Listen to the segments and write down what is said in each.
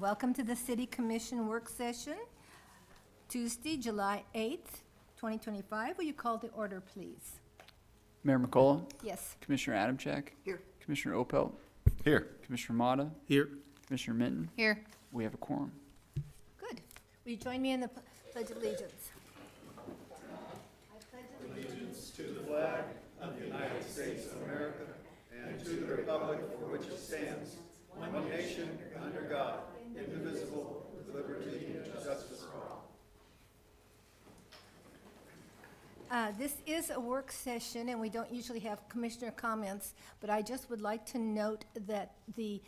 Welcome to the City Commission Work Session, Tuesday, July 8th, 2025. Will you call the order, please? Mayor McCullough, Yes. Commissioner Adamczyk. Here. Commissioner Opelt, Here. Commissioner Motta, Here. Commissioner Minton. Here. We have a quorum. Good. Will you join me in the Pledge of Allegiance? This is a work session, and we don't usually have commissioner comments, but I just would like to note that the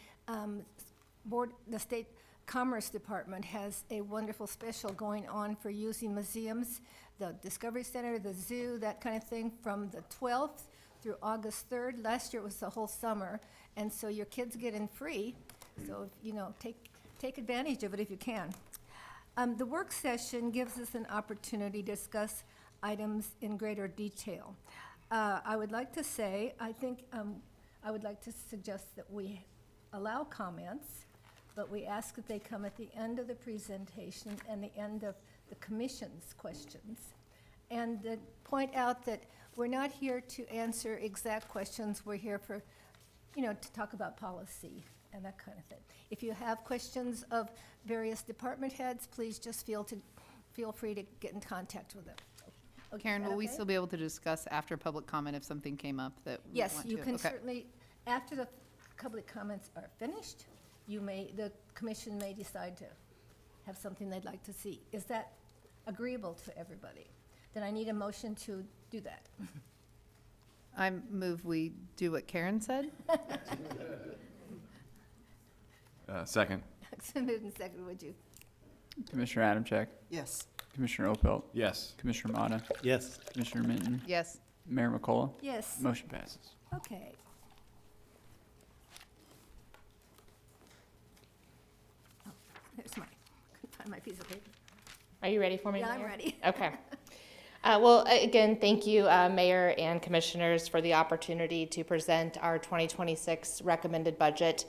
State Commerce Department has a wonderful special going on for using museums, the Discovery Center, the zoo, that kind of thing, from the 12th through August 3rd. Last year it was the whole summer, and so your kids get in free, so, take advantage of it if you can. The work session gives us an opportunity to discuss items in greater detail. I would like to say, I would like to suggest that we allow comments, but we ask that they come at the end of the presentation and the end of the commission's questions. And point out that we're not here to answer exact questions. We're here for, to talk about policy and that kind of thing. If you have questions of various department heads, please just feel free to get in contact with them. Okay, Karen, is that will we okay? still be able to discuss after public comment if something came up that we Yes, want you to? can Okay. certainly, after the public comments are finished, the commission may decide to have something they'd like to see. Is that agreeable to everybody? Then I need a motion to do that. I move we do what Karen said. Second. So moved and seconded, would you? Commissioner Adamczyk, Yes. Commissioner Opelt, Yes. Commissioner Motta, Yes. Commissioner Minton, Yes. Mayor McCullough. Yes. Motion passes. Okay. Oh, there's couldn't find my piece of paper. Are you ready for me, Yeah, I'm Mayor? ready. Okay. Again, thank you, Mayor and Commissioners, for the opportunity to present our 2026 recommended budget.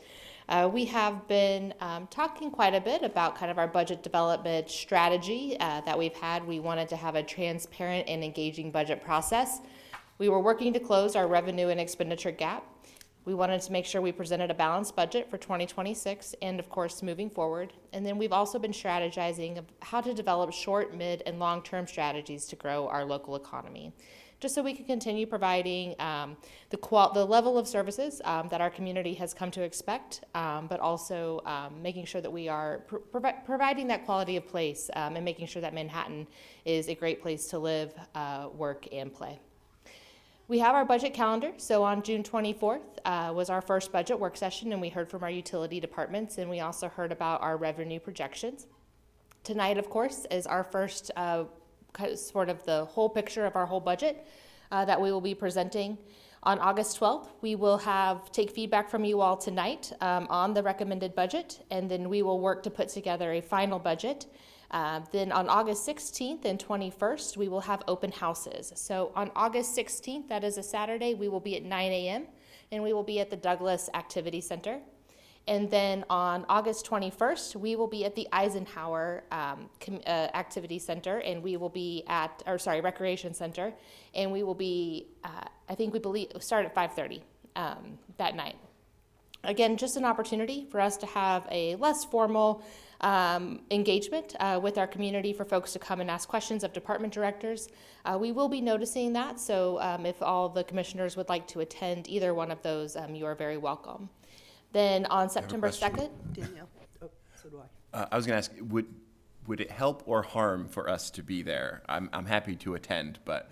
We have been talking quite a bit about kind of our budget development strategy that we've had. We wanted to have a transparent and engaging budget process. We were working to close our revenue and expenditure gap. We wanted to make sure we presented a balanced budget for 2026 and, of course, moving forward. And then we've also been strategizing of how to develop short, mid, and long-term strategies to grow our local economy, just so we can continue providing the level of services that our community has come to expect, but also making sure that we are providing that quality of place and making sure that Manhattan is a great place to live, work, and play. We have our budget calendar. So on June 24th was our first budget work session, and we heard from our utility departments, and we also heard about our revenue projections. Tonight, of course, is our first sort of the whole picture of our whole budget that we will be presenting. On August 12th, we will take feedback from you all tonight on the recommended budget, and then we will work to put together a final budget. Then on August 16th and 21st, we will have open houses. So on August 16th, that is a Saturday, we will be at 9 a.m. and we will be at the Douglas Activity Center. And then on August 21st, we will be at the Eisenhower Activity Center, and we will be Recreation Center, and we will be, start at 5:30 that night. Again, just an opportunity for us to have a less formal engagement with our community, for folks to come and ask questions of department directors. We will be noticing that, so if all the commissioners would like to attend either one of those, you are very welcome. Then on September question. 2nd, Danielle? Oh, so do I. I was going to ask, would it help or harm for us to be there? I'm happy to attend, but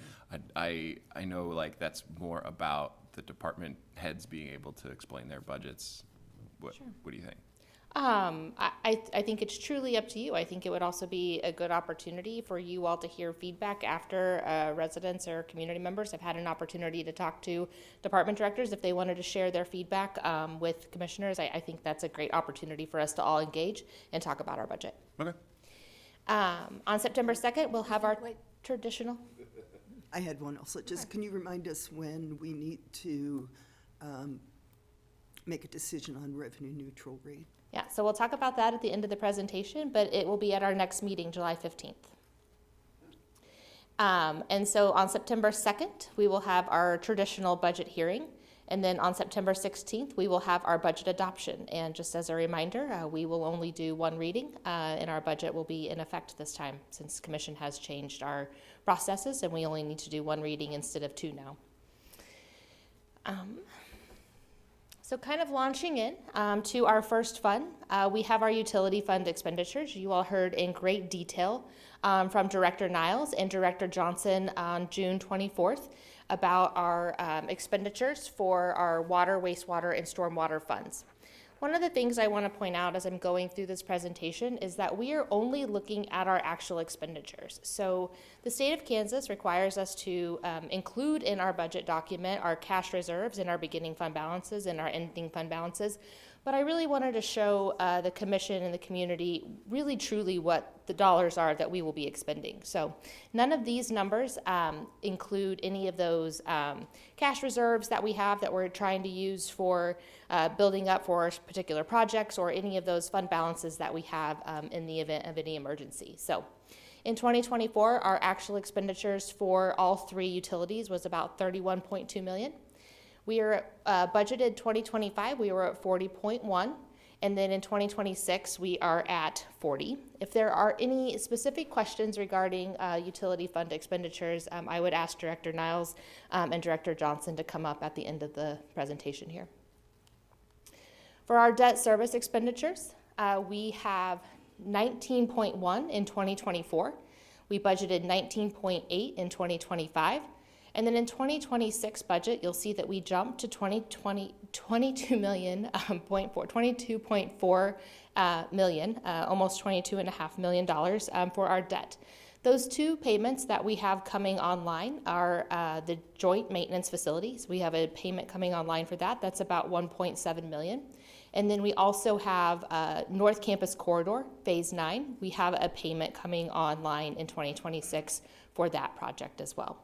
I know like that's more about the department heads being able to explain their budgets. What do you think? I think it's truly up to you. I think it would also be a good opportunity for you all to hear feedback after residents or community members have had an opportunity to talk to department directors. If they wanted to share their feedback with commissioners, I think that's a great opportunity for us to all engage and talk about our budget. Okay. On September 2nd, we'll have our Wait. traditional. I had one also. Just can you remind us when we need to make a decision on revenue neutral rate? Yeah, so we'll talk about that at the end of the presentation, but it will be at our next meeting, July 15th. And so on September 2nd, we will have our traditional budget hearing. And then on September 16th, we will have our budget adoption. And just as a reminder, we will only do one reading, and our budget will be in effect this time since Commission has changed our processes and we only need to do one reading instead of two now. So kind of launching in to our first fund, we have our utility fund expenditures. You all heard in great detail from Director Niles and Director Johnson on June 24th about our expenditures for our water, wastewater, and stormwater funds. One of the things I want to point out as I'm going through this presentation is that we are only looking at our actual expenditures. So the state of Kansas requires us to include in our budget document our cash reserves and our beginning fund balances and our ending fund balances. But I really wanted to show the commission and the community really truly what the dollars are that we will be expending. So none of these numbers include any of those cash reserves that we have that we're trying to use for building up for particular projects or any of those fund balances that we have in the event of any emergency. So in 2024, our actual expenditures for all three utilities was about $31.2 million. We are budgeted 2025, we were at 40.1, and then in 2026, we are at 40. If there are any specific questions regarding utility fund expenditures, I would ask Director Niles and Director Johnson to come up at the end of the presentation here. For our debt service expenditures, we have 19.1 in 2024. We budgeted 19.8 in 2025. And then in 2026 budget, you'll see that we jumped to 22.4 million, almost $22.5 million for our debt. Those two payments that we have coming online are the joint maintenance facilities. We have a payment coming online for that. That's about $1.7 million. And then we also have North Campus Corridor, Phase 9. We have a payment coming online in 2026 for that project as well.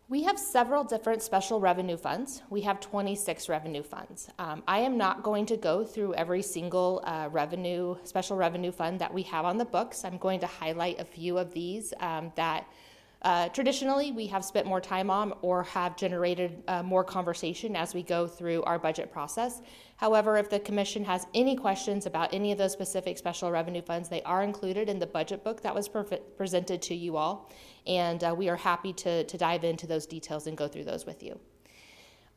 We have several different special revenue funds. We have 26 revenue funds. I am not going to go through every single special revenue fund that we have on the books. I'm going to highlight a few of these that traditionally we have spent more time on or have generated more conversation as we go through our budget process. However, if the commission has any questions about any of those specific special revenue funds, they are included in the budget book that was presented to you all. And we are happy to dive into those details and go through those with you.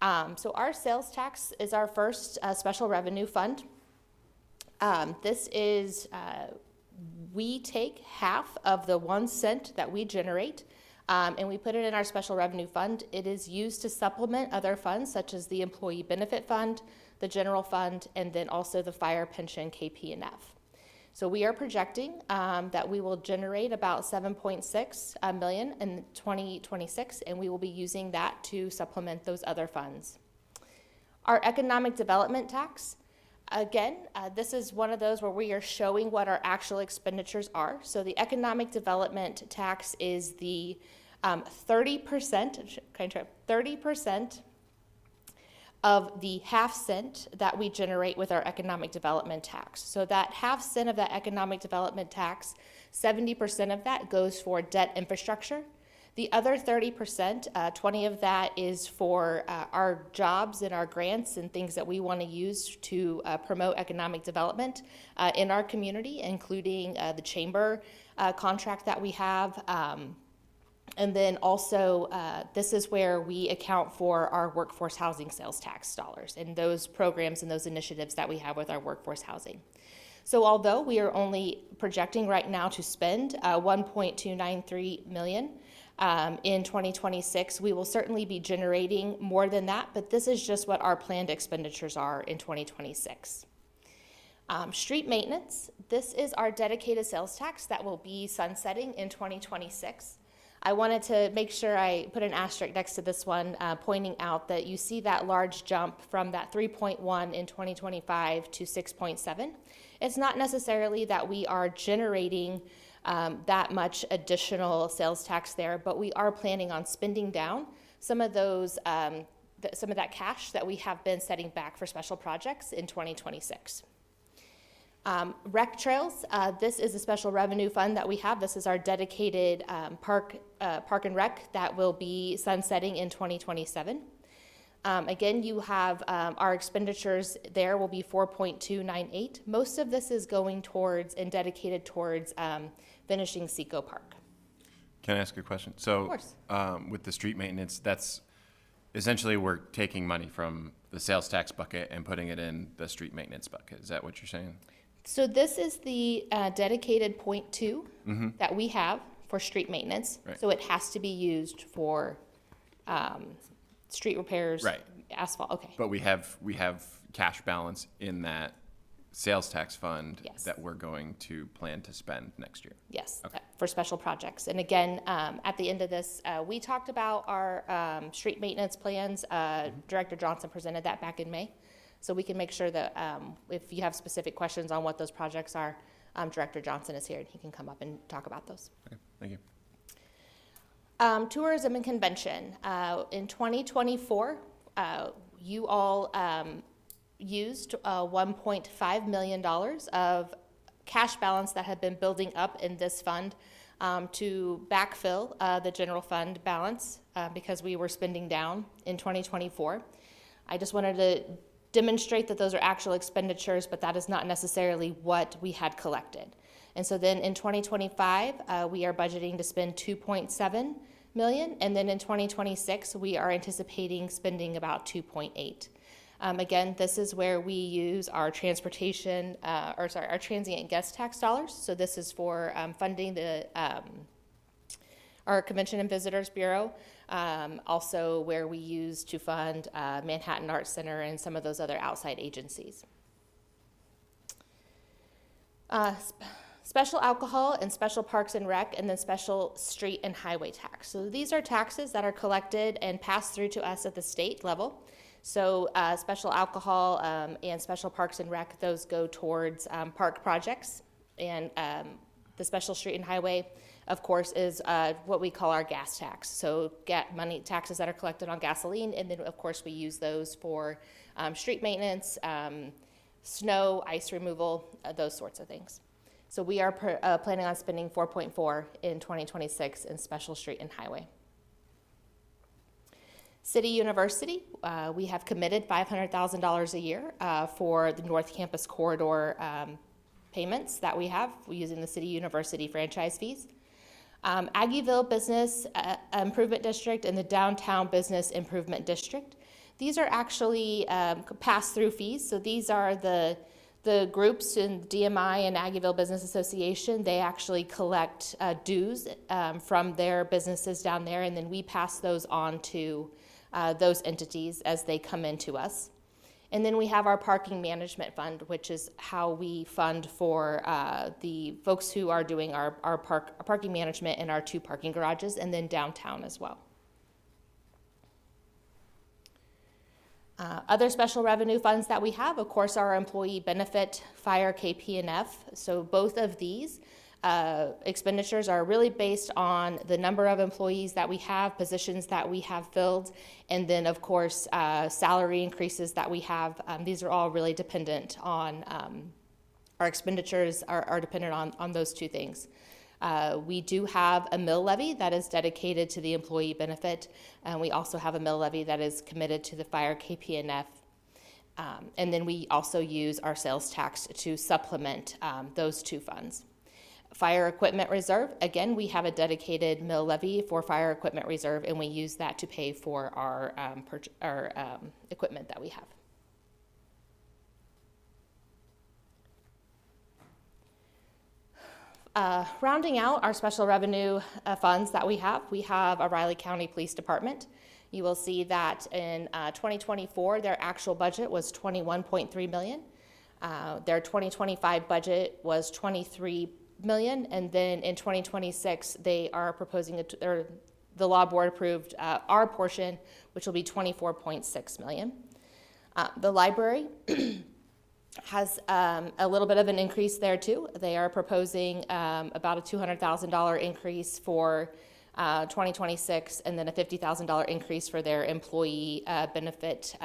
So our sales tax is our first special revenue fund. This is, we take half of the 1 cent that we generate and we put it in our special revenue fund. It is used to supplement other funds such as the employee benefit fund, the general fund, and then also the fire pension KP&F. So we are projecting that we will generate about $7.6 million in 2026, and we will be using that to supplement those other funds. Our economic development tax, again, this is one of those where we are showing what our actual expenditures are. So the economic development tax is the 30% of the half cent that we generate with our economic development tax. So that half cent of that economic development tax, 70% of that goes for debt infrastructure. The other 30%, 20 of that is for our jobs and our grants and things that we want to use to promote economic development in our community, including the chamber contract that we have. And then also, this is where we account for our workforce housing sales tax dollars and those programs and those initiatives that we have with our workforce housing. So although we are only projecting right now to spend $1.293 million in 2026, we will certainly be generating more than that, but this is just what our planned expenditures are in 2026. Street maintenance, this is our dedicated sales tax that will be sunsetting in 2026. I wanted to make sure I put an asterisk next to this one, pointing out that you see that large jump from that 3.1 in 2025 to 6.7. It's not necessarily that we are generating that much additional sales tax there, but we are planning on spending down some of those some of that cash that we have been setting back for special projects in 2026. Rec trails, this is a special revenue fund that we have. This is our dedicated park and rec that will be sunsetting in 2027. Again, you have our expenditures there will be 4.298. Most of this is going towards and dedicated towards finishing Seco Park. Can I ask a question? So, course. with the street maintenance, that's essentially we're taking money from the sales tax bucket and putting it in the street maintenance bucket. Is that what you're saying? So this is the dedicated .2 that we have for street maintenance. Right. So it has to be used for street repairs, Right. asphalt. Okay. But we have cash balance in that sales tax fund Yes. that we're going to plan to spend next year. Yes, Okay. for special projects. And again, at the end of this, we talked about our street maintenance plans. Director Johnson presented that back in May. So we can make sure that if you have specific questions on what those projects are, Director Johnson is here and he can come up and talk about those. Okay, thank you. Tourism and convention. In 2024, you all used $1.5 million of cash balance that had been building up in this fund to backfill the general fund balance because we were spending down in 2024. I just wanted to demonstrate that those are actual expenditures, but that is not necessarily what we had collected. And so then in 2025, we are budgeting to spend 2.7 million, and then in 2026, we are anticipating spending about 2.8. Again, this is where we use our transportation, our transient guest tax dollars. So this is for funding the our Convention and Visitors Bureau, also where we use to fund Manhattan Arts Center and some of those other outside agencies. Special alcohol and special parks and rec, and then special street and highway tax. So these are taxes that are collected and passed through to us at the state level. So special alcohol and special parks and rec, those go towards park projects. And the special street and highway, of course, is what we call our gas tax. So taxes that are collected on gasoline, and then of course we use those for street maintenance, snow, ice removal, those sorts of things. So we are planning on spending 4.4 in 2026 in special street and highway. City University, we have committed $500,000 a year for the North Campus corridor payments that we have using the City University franchise fees. Aggieville Business Improvement District and the Downtown Business Improvement District. These are actually pass-through fees. So these are the groups in DMI and Aggieville Business Association. They actually collect dues from their businesses down there, and then we pass those on to those entities as they come into us. And then we have our parking management fund, which is how we fund for the folks who are doing our parking management in our 2 parking garages, and then downtown as well. Other special revenue funds that we have, of course, are our employee benefit, fire, KP&F. So both of these expenditures are really based on the number of employees that we have, positions that we have filled, and then, of course, salary increases that we have. These are all really dependent on, our expenditures are dependent on those 2 things. We do have a mill levy that is dedicated to the employee benefit, and we also have a mill levy that is committed to the fire, KP&F. And then we also use our sales tax to supplement those 2 funds. Fire equipment reserve, again, we have a dedicated mill levy for fire equipment reserve, and we use that to pay for our equipment that we have. Rounding out our special revenue funds that we have a Riley County Police Department. You will see that in 2024, their actual budget was $21.3 million. Their 2025 budget was $23 million, and then in 2026, they are proposing, the law board approved our portion, which will be $24.6 million. The library has a little bit of an increase there too. They are proposing about a $200,000 increase for 2026, and then a $50,000 increase for their employee benefit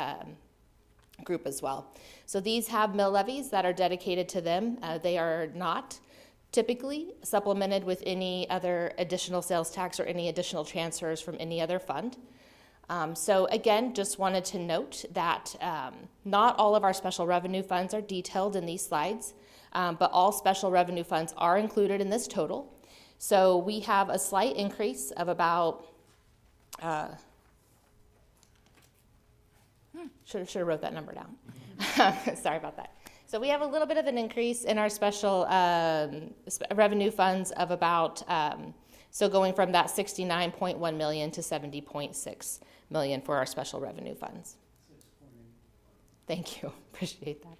group as well. So these have mill levies that are dedicated to them. They are not typically supplemented with any other additional sales tax or any additional transfers from any other fund. So again, just wanted to note that not all of our special revenue funds are detailed in these slides, but all special revenue funds are included in this total. So we have a slight increase of about, should have wrote that number down. Sorry about that. So we have a little bit of an increase in our special revenue funds of about, so going from that 69.1 million to 70.6 million for our special revenue funds. Thank you, appreciate that.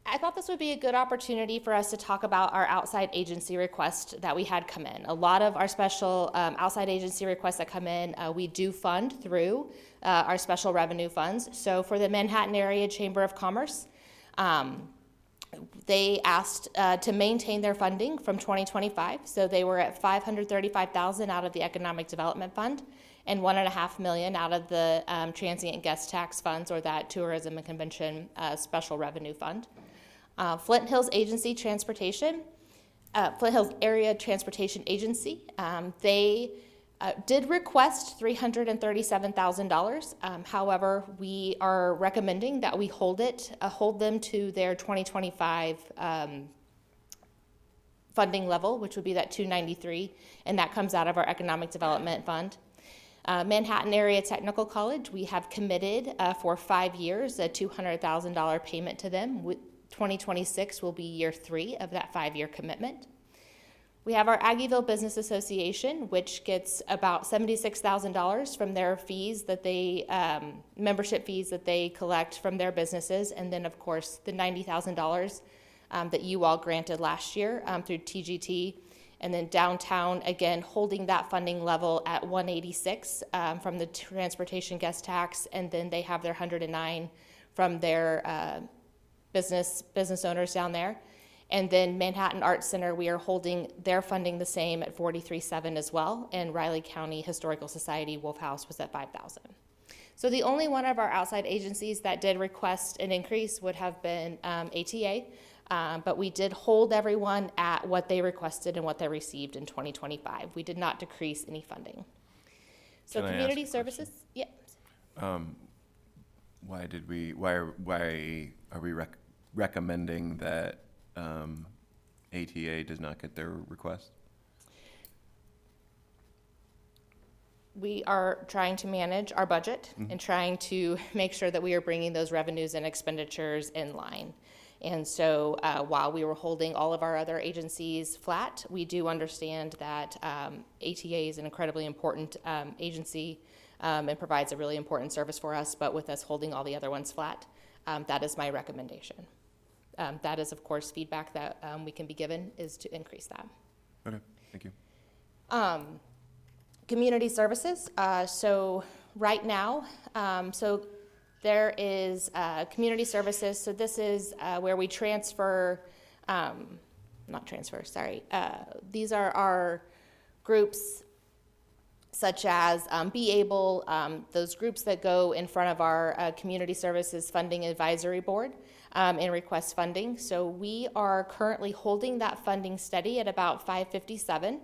I thought this would be a good opportunity for us to talk about our outside agency request that we had come in. A lot of our special outside agency requests that come in, we do fund through our special revenue funds. So for the Manhattan Area Chamber of Commerce, they asked to maintain their funding from 2025. So they were at $535,000 out of the Economic Development Fund and $1.5 million out of the Transient Guest Tax Funds, or that Tourism and Convention Special Revenue Fund. Flint Hills Agency Transportation, Flint Hills Area Transportation Agency, they did request $337,000. However, we are recommending that we hold them to their 2025 funding level, which would be that 293, and that comes out of our Economic Development Fund. Manhattan Area Technical College, we have committed for 5 years a $200,000 payment to them. 2026 will be year 3 of that 5-year commitment. We have our Aggieville Business Association, which gets about $76,000 from their fees that they, membership fees that they collect from their businesses, and then of course the $90,000 that you all granted last year through TGT. And then downtown, again, holding that funding level at 186 from the transportation guest tax, and then they have their 109 from their business owners down there. And then Manhattan Arts Center, we are holding their funding the same at 43.7 as well, and Riley County Historical Society Wolf House was at 5,000. So the only one of our outside agencies that did request an increase would have been ATA, but we did hold everyone at what they requested and what they received in 2025. We did not decrease any funding. So Can I ask community a services, yeah. Why are we recommending that ATA does not get their request? We are trying to manage our budget and trying to make sure that we are bringing those revenues and expenditures in line. And so while we were holding all of our other agencies flat, we do understand that ATA is an incredibly important agency and provides a really important service for us, but with us holding all the other ones flat, that is my recommendation. That is, of course, feedback that we can be given is to increase that. Okay, thank you. Community services, so right now, so there is community services, so this is where we transfer, these are our groups such as Be Able, those groups that go in front of our Community Services Funding Advisory Board and request funding. So we are currently holding that funding steady at about 557.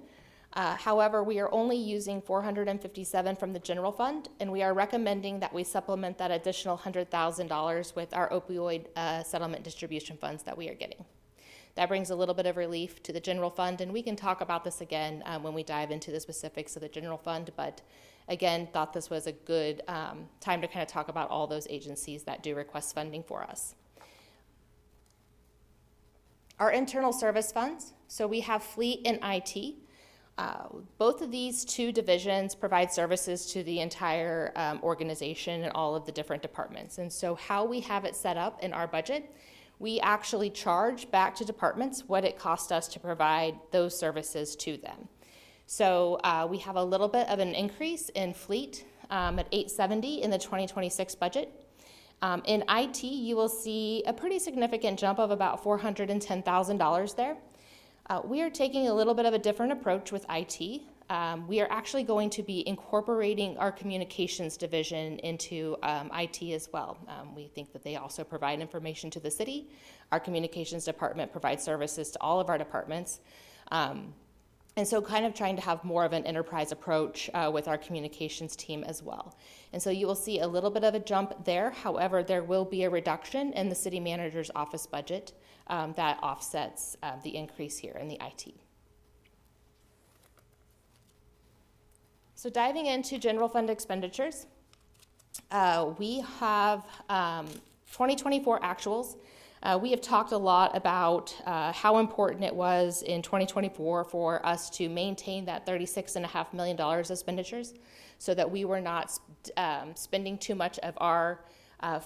However, we are only using 457 from the general fund, and we are recommending that we supplement that additional $100,000 with our opioid settlement distribution funds that we are getting. That brings a little bit of relief to the general fund, and we can talk about this again when we dive into the specifics of the general fund, but again, thought this was a good time to kind of talk about all those agencies that do request funding for us. Our internal service funds, so we have fleet and IT. Both of these two divisions provide services to the entire organization and all of the different departments. And so how we have it set up in our budget, we actually charge back to departments what it cost us to provide those services to them. So we have a little bit of an increase in fleet at 870 in the 2026 budget. In IT, you will see a pretty significant jump of about $410,000 there. We are taking a little bit of a different approach with IT. We are actually going to be incorporating our communications division into IT as well. We think that they also provide information to the city. Our communications department provides services to all of our departments. And so kind of trying to have more of an enterprise approach with our communications team as well. And so you will see a little bit of a jump there. However, there will be a reduction in the city manager's office budget that offsets the increase here in the IT. So diving into general fund expenditures, we have 2024 actuals. We have talked a lot about how important it was in 2024 for us to maintain that $36.5 million expenditures so that we were not spending too much of our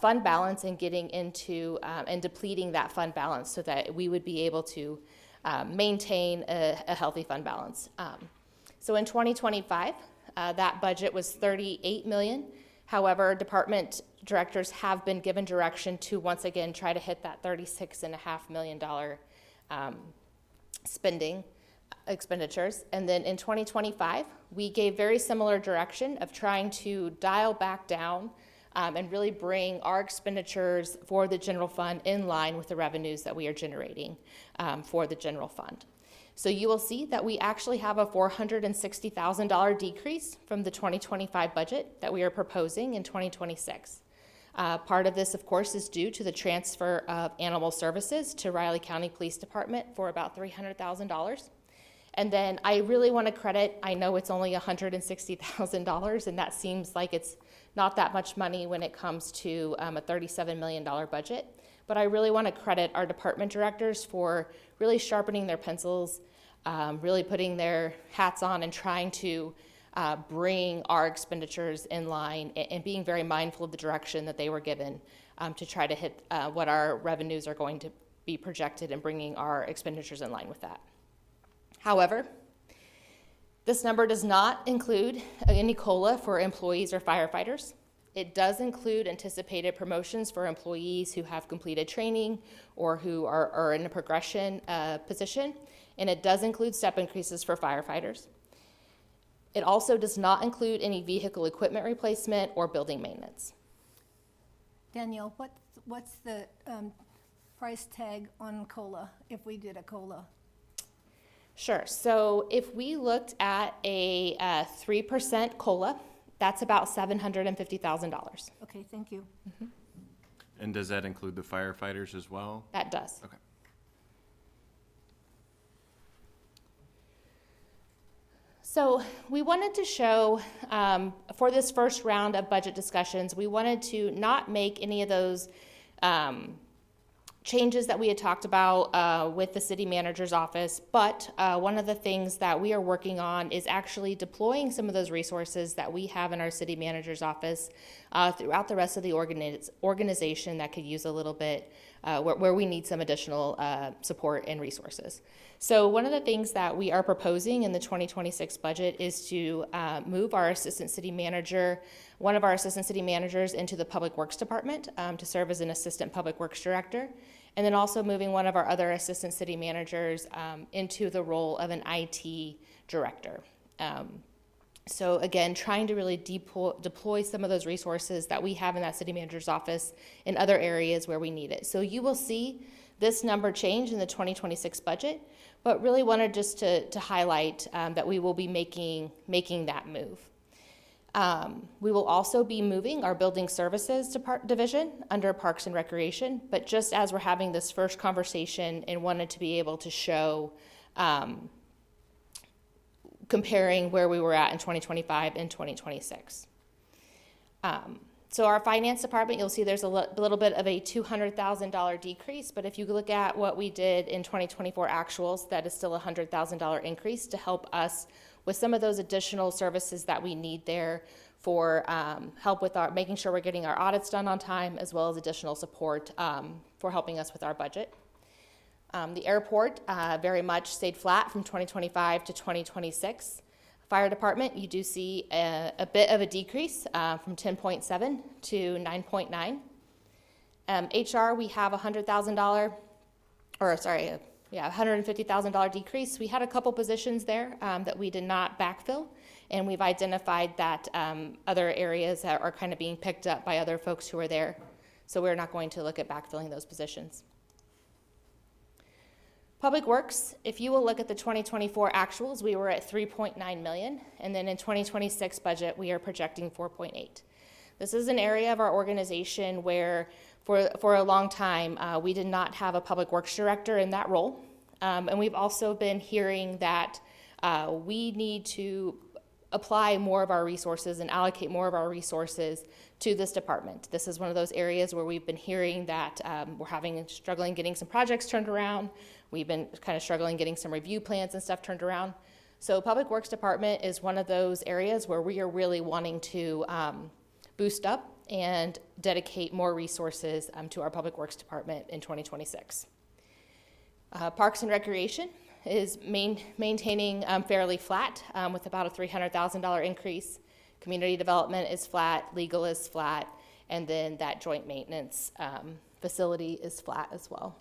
fund balance and getting into and depleting that fund balance so that we would be able to maintain a healthy fund balance. So in 2025, that budget was $38 million. However, department directors have been given direction to once again try to hit that $36.5 million spending expenditures. And then in 2025, we gave very similar direction of trying to dial back down and really bring our expenditures for the general fund in line with the revenues that we are generating for the general fund. So you will see that we actually have a $460,000 decrease from the 2025 budget that we are proposing in 2026. Part of this, of course, is due to the transfer of animal services to Riley County Police Department for about $300,000. And then I really want to credit, I know it's only $160,000, and that seems like it's not that much money when it comes to a $37 million budget. But I really want to credit our department directors for really sharpening their pencils, really putting their hats on and trying to bring our expenditures in line and being very mindful of the direction that they were given to try to hit what our revenues are going to be projected and bringing our expenditures in line with that. However, this number does not include any COLA for employees or firefighters. It does include anticipated promotions for employees who have completed training or who are in a progression position, and it does include step increases for firefighters. It also does not include any vehicle equipment replacement or building maintenance. Danielle, what's the price tag on COLA if we did a COLA? Sure. So if we looked at a 3% COLA, that's about $750,000. Okay, thank you. And does that include the firefighters as well? That does. Okay. So we wanted to show, for this first round of budget discussions, we wanted to not make any of those changes that we had talked about with the city manager's office, but one of the things that we are working on is actually deploying some of those resources that we have in our city manager's office throughout the rest of the organization that could use a little bit, where we need some additional support and resources. So one of the things that we are proposing in the 2026 budget is to move our assistant city manager, one of our assistant city managers into the Public Works Department to serve as an assistant Public Works Director, and then also moving one of our other assistant city managers into the role of an IT director. So again, trying to really deploy some of those resources that we have in that city manager's office in other areas where we need it. So you will see this number change in the 2026 budget, but really wanted just to highlight that we will be making that move. We will also be moving our building services division under Parks and Recreation, but just as we're having this first conversation and wanted to be able to show comparing where we were at in 2025 and 2026. So our finance department, you'll see there's a little bit of a $200,000 decrease, but if you look at what we did in 2024 actuals, that is still a $100,000 increase to help us with some of those additional services that we need there for help with making sure we're getting our audits done on time, as well as additional support for helping us with our budget. The airport very much stayed flat from 2025 to 2026. Fire department, you do see a bit of a decrease from 10.7 to 9.9. HR, we have $100,000, or sorry, $150,000 decrease. We had a couple positions there that we did not backfill, and we've identified that other areas that are kind of being picked up by other folks who are there. So we're not going to look at backfilling those positions. Public Works, if you will look at the 2024 actuals, we were at 3.9 million, and then in 2026 budget, we are projecting 4.8. This is an area of our organization where for a long time, we did not have a Public Works director in that role. And we've also been hearing that we need to apply more of our resources and allocate more of our resources to this department. This is one of those areas where we've been hearing that we're struggling getting some projects turned around. We've been kind of struggling getting some review plans and stuff turned around. So Public Works Department is one of those areas where we are really wanting to boost up and dedicate more resources to our Public Works Department in 2026. Parks and Recreation is maintaining fairly flat with about a $300,000 increase. Community Development is flat, Legal is flat, and then that joint maintenance facility is flat as well.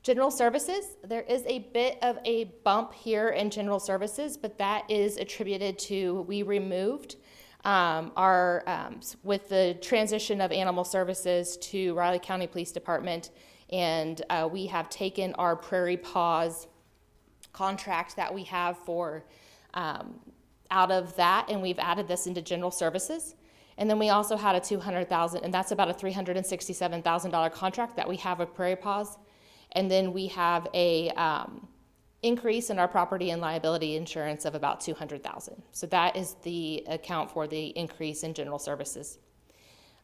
General Services, there is a bit of a bump here in General Services, but that is attributed to we removed with the transition of Animal Services to Riley County Police Department, and we have taken our Prairie Paws contract that we have for out of that, and we've added this into General Services. And then we also had a $200,000, and that's about a $367,000 contract that we have with Prairie Paws. And then we have a increase in our property and liability insurance of about $200,000. So that is the account for the increase in General Services.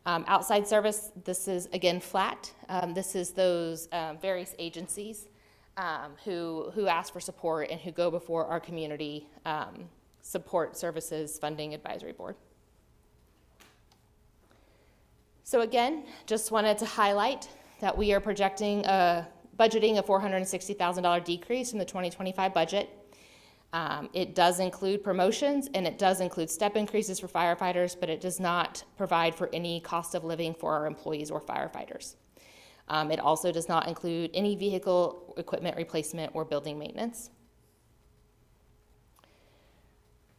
Outside service, this is again flat. This is those various agencies who ask for support and who go before our community support services funding advisory board. So again, just wanted to highlight that we are budgeting a $460,000 decrease in the 2025 budget. It does include promotions and it does include step increases for firefighters, but it does not provide for any cost of living for our employees or firefighters. It also does not include any vehicle equipment replacement or building maintenance.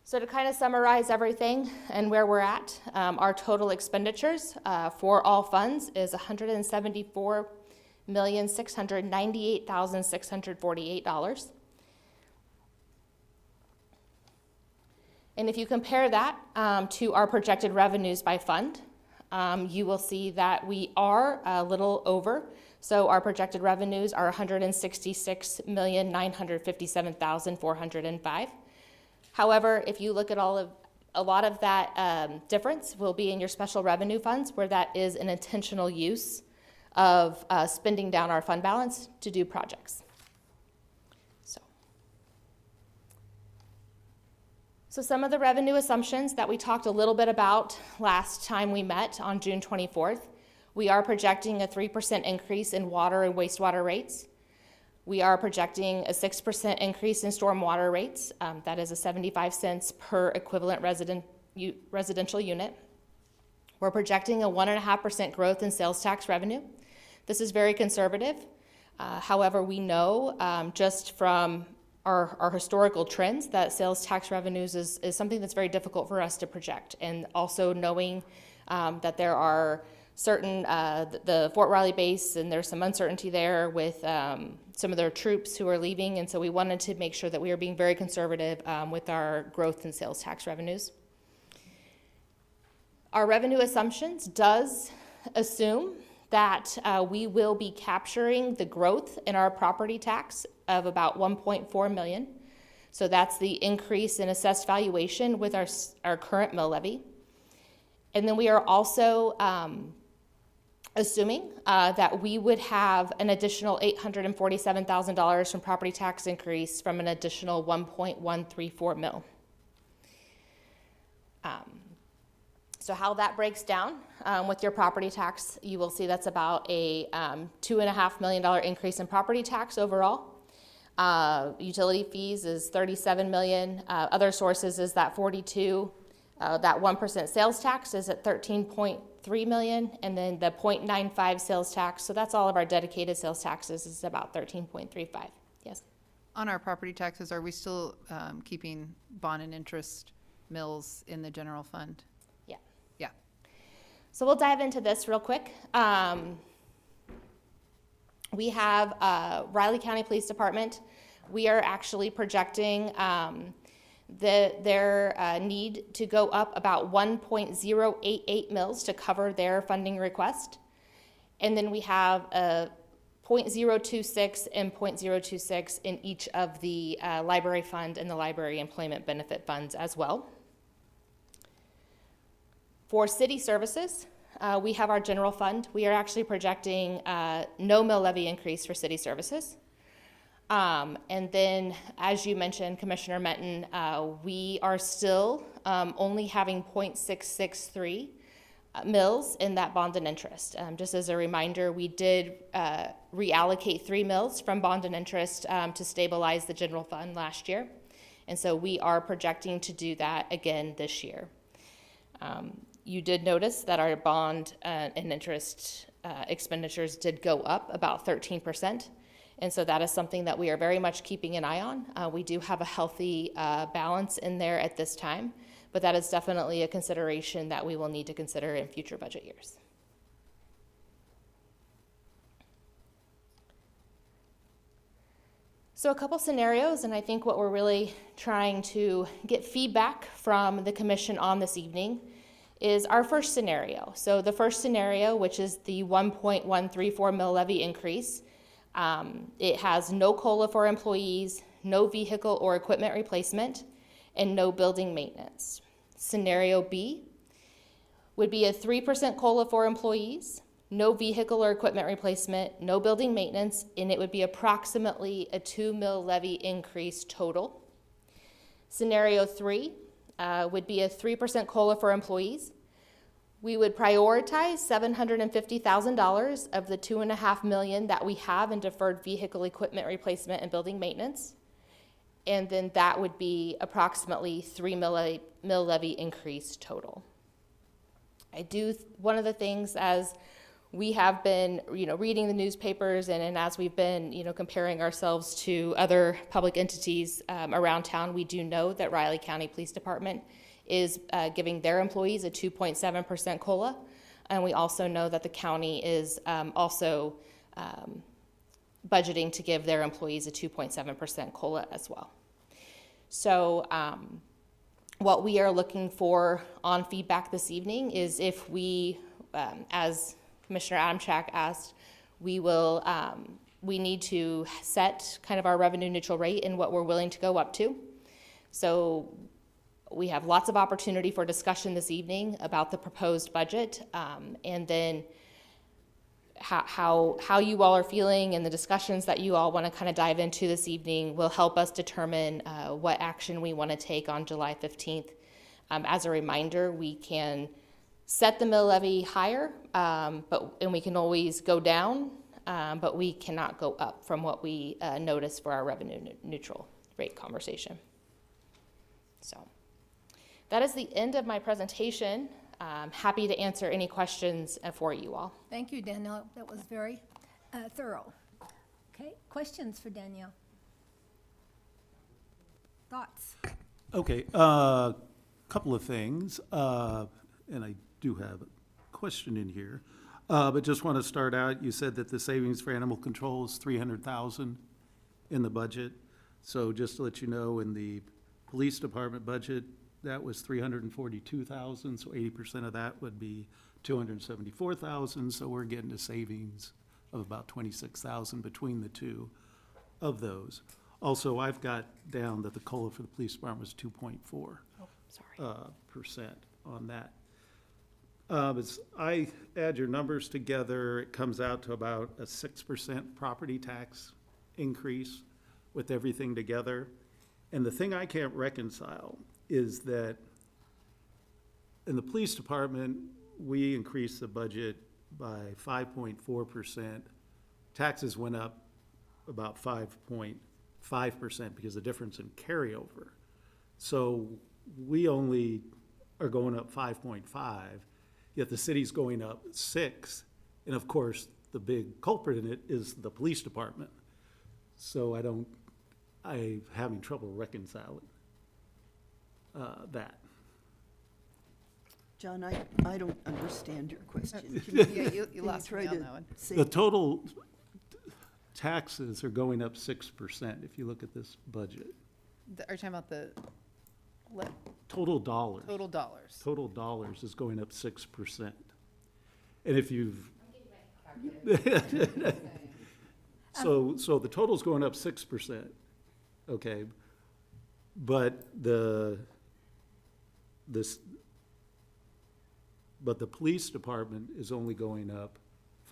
So to kind of summarize everything and where we're at, our total expenditures for all funds is $174,698,648. And if you compare that to our projected revenues by fund, you will see that we are a little over. So our projected revenues are $166,957,405. However, if you look at a lot of that difference will be in your special revenue funds, where that is an intentional use of spending down our fund balance to do projects. So some of the revenue assumptions that we talked a little bit about last time we met on June 24th, we are projecting a 3% increase in water and wastewater rates. We are projecting a 6% increase in stormwater rates. That is a 75 cents per equivalent residential unit. We're projecting a 1.5% growth in sales tax revenue. This is very conservative. However, we know just from our historical trends that sales tax revenues is something that's very difficult for us to project. And also knowing that there are certain, the Fort Riley base, and there's some uncertainty there with some of their troops who are leaving. And so we wanted to make sure that we are being very conservative with our growth in sales tax revenues. Our revenue assumptions does assume that we will be capturing the growth in our property tax of about 1.4 million. So that's the increase in assessed valuation with our current mill levy. And then we are also assuming that we would have an additional $847,000 from property tax increase from an additional 1.134 mil. So how that breaks down with your property tax, you will see that's about a $2.5 million increase in property tax overall. Utility fees is $37 million. Other sources is that 42. That 1% sales tax is at 1.3 million, and then the 0.95 sales tax, so that's all of our dedicated sales taxes, is about 13.35. Yes. On our property taxes, are we still keeping bond and interest mills in the general fund? Yeah. Yeah. So we'll dive into this real quick. We have Riley County Police Department. We are actually projecting their need to go up about 1.088 mils to cover their funding request. And then we have a 0.026 and 0.026 in each of the library fund and the library employment benefit funds as well. For city services, we have our general fund. We are actually projecting no mill levy increase for city services. And then, as you mentioned, Commissioner Menton, we are still only having 0.663 mills in that bond and interest. Just as a reminder, we did reallocate 3 mills from bond and interest to stabilize the general fund last year. And so we are projecting to do that again this year. You did notice that our bond and interest expenditures did go up about 13%. And so that is something that we are very much keeping an eye on. We do have a healthy balance in there at this time, but that is definitely a consideration that we will need to consider in future budget years. So a couple scenarios, and I think what we're really trying to get feedback from the commission on this evening is our first scenario. So the first scenario, which is the 1.134 mill levy increase, it has no COLA for employees, no vehicle or equipment replacement, and no building maintenance. Scenario B would be a 3% COLA for employees, no vehicle or equipment replacement, no building maintenance, and it would be approximately a 2 mill levy increase total. Scenario 3 would be a 3% COLA for employees. We would prioritize $750,000 of the $2.5 million that we have in deferred vehicle equipment replacement and building maintenance. And then that would be approximately 3 mill levy increase total. One of the things as we have been, reading the newspapers and as we've been, comparing ourselves to other public entities around town, we do know that Riley County Police Department is giving their employees a 2.7% COLA. And we also know that the county is also budgeting to give their employees a 2.7% COLA as well. So what we are looking for on feedback this evening is if we, as Commissioner Adamchak asked, we need to set kind of our revenue neutral rate and what we're willing to go up to. So we have lots of opportunity for discussion this evening about the proposed budget, and then how you all are feeling and the discussions that you all want to kind of dive into this evening will help us determine what action we want to take on July 15th. As a reminder, we can set the mill levy higher, and we can always go down, but we cannot go up from what we notice for our revenue neutral rate conversation. So that is the end of my presentation. I'm happy to answer any questions for you all. Thank you, Danielle. That was very thorough. Okay, questions for Danielle? Thoughts? Okay, couple of things, and I do have a question in here, but just want to start out. You said that the savings for animal control is $300,000 in the budget. So just to let you know, in the police department budget, that was $342,000. So 80% of that would be $274,000. So we're getting to savings of about $26,000 between the two of those. Also, I've got down that the COLA for the police department was 2.4%. Sorry. On that. As I add your numbers together, it comes out to about a 6% property tax increase with everything together. And the thing I can't reconcile is that in the police department, we increased the budget by 5.4%. Taxes went up about 5.5% because of the difference in carryover. So we only are going up 5.5. yet the city's going up 6. And of course, the big culprit in it is the police department. So I'm having trouble reconciling that. John, I don't understand your question. Can you- Yeah, you can you lost try me on to that one. say- The total taxes are going up 6% if you look at this budget. Are you talking about the Total dollars. total dollars? Total dollars is going up 6%. And if you've. So the total's going up 6%, okay? But the police department is only going up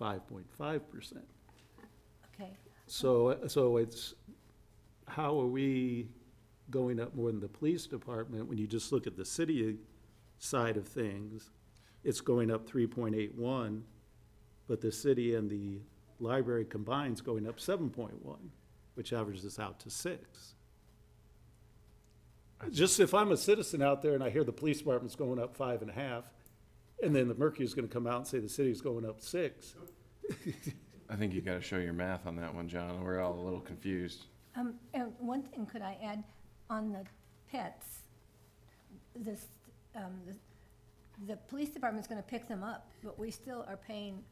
5.5%. Okay. So it's, how are we going up more than the police department when you just look at the city side of things? It's going up 3.81, but the city and the library combined's going up 7.1, which averages out to 6. Just if I'm a citizen out there and I hear the police department's going up 5.5, and then the Mercury's gonna come out and say the city's going up 6. I think you gotta show your math on that one, John. We're all a little confused. And one thing could I add on the pets, this, the police department's gonna pick them up, but we still are paying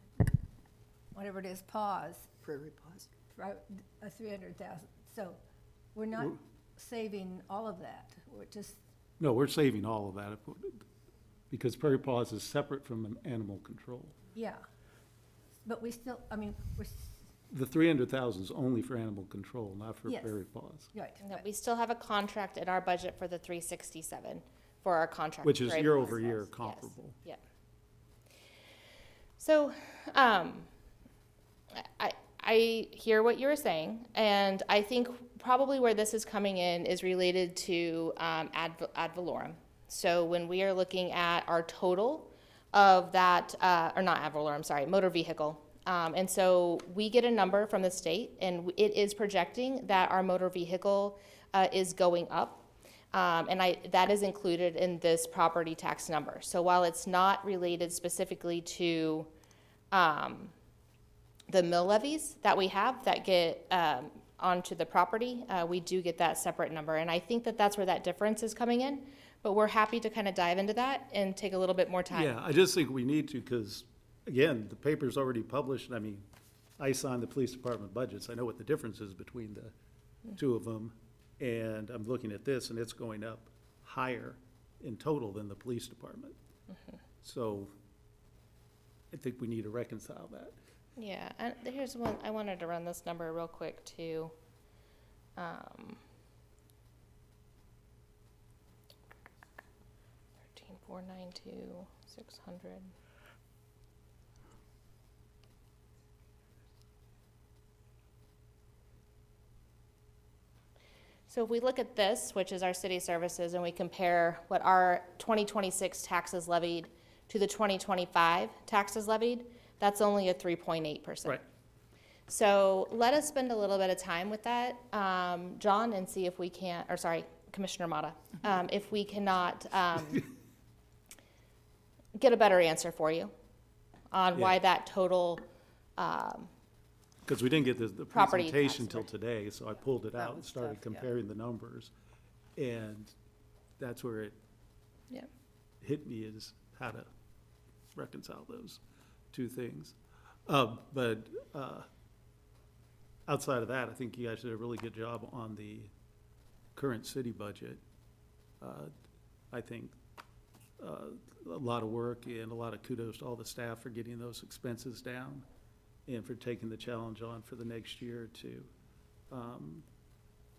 whatever it is, paws, Prairie Paws. for a 300,000. So we're not saving all of that. We're just, No, we're saving all of that, because Prairie Paws is separate from animal control. yeah. But we still, I mean, The 300,000 is only for animal control, not for Yes. Prairie Paws, right. No, we still have a contract in our budget for the 367 for our contract. which is Prairie year Paws over year does, yes. comparable. Yep. So, I hear what you're saying, and I think probably where this is coming in is related to ad valorem. So when we are looking at our total of that, or not ad valorem, sorry, motor vehicle. And so we get a number from the state, and it is projecting that our motor vehicle is going up. And that is included in this property tax number. So while it's not related specifically to the mill levies that we have that get onto the property, we do get that separate number. And I think that that's where that difference is coming in. But we're happy to kind of dive into that and take a little bit more time. Yeah, I just think we need to, because, again, the paper's already published. I mean, I signed the police department budgets. I know what the difference is between the two of them. And I'm looking at this, and it's going up higher in total than the police department. So I think we need to reconcile that. Yeah, and here's one, I wanted to run this number real quick too. 13,492, 600. So if we look at this, which is our city services, and we compare what our 2026 taxes levied to the 2025 taxes levied, that's only a 3.8%. Right. So let us spend a little bit of time with that, John, and see if we can, or sorry, Commissioner Mata, if we cannot get a better answer for you on why Yeah. that total, Because we didn't get the Property presentation tax, till today, so I pulled it That out and was started tough, yeah. comparing the numbers. And that's where it yeah. hit me, is how to reconcile those two things. But outside of that, I think you guys did a really good job on the current city budget. I think a lot of work and a lot of kudos to all the staff for getting those expenses down and for taking the challenge on for the next year to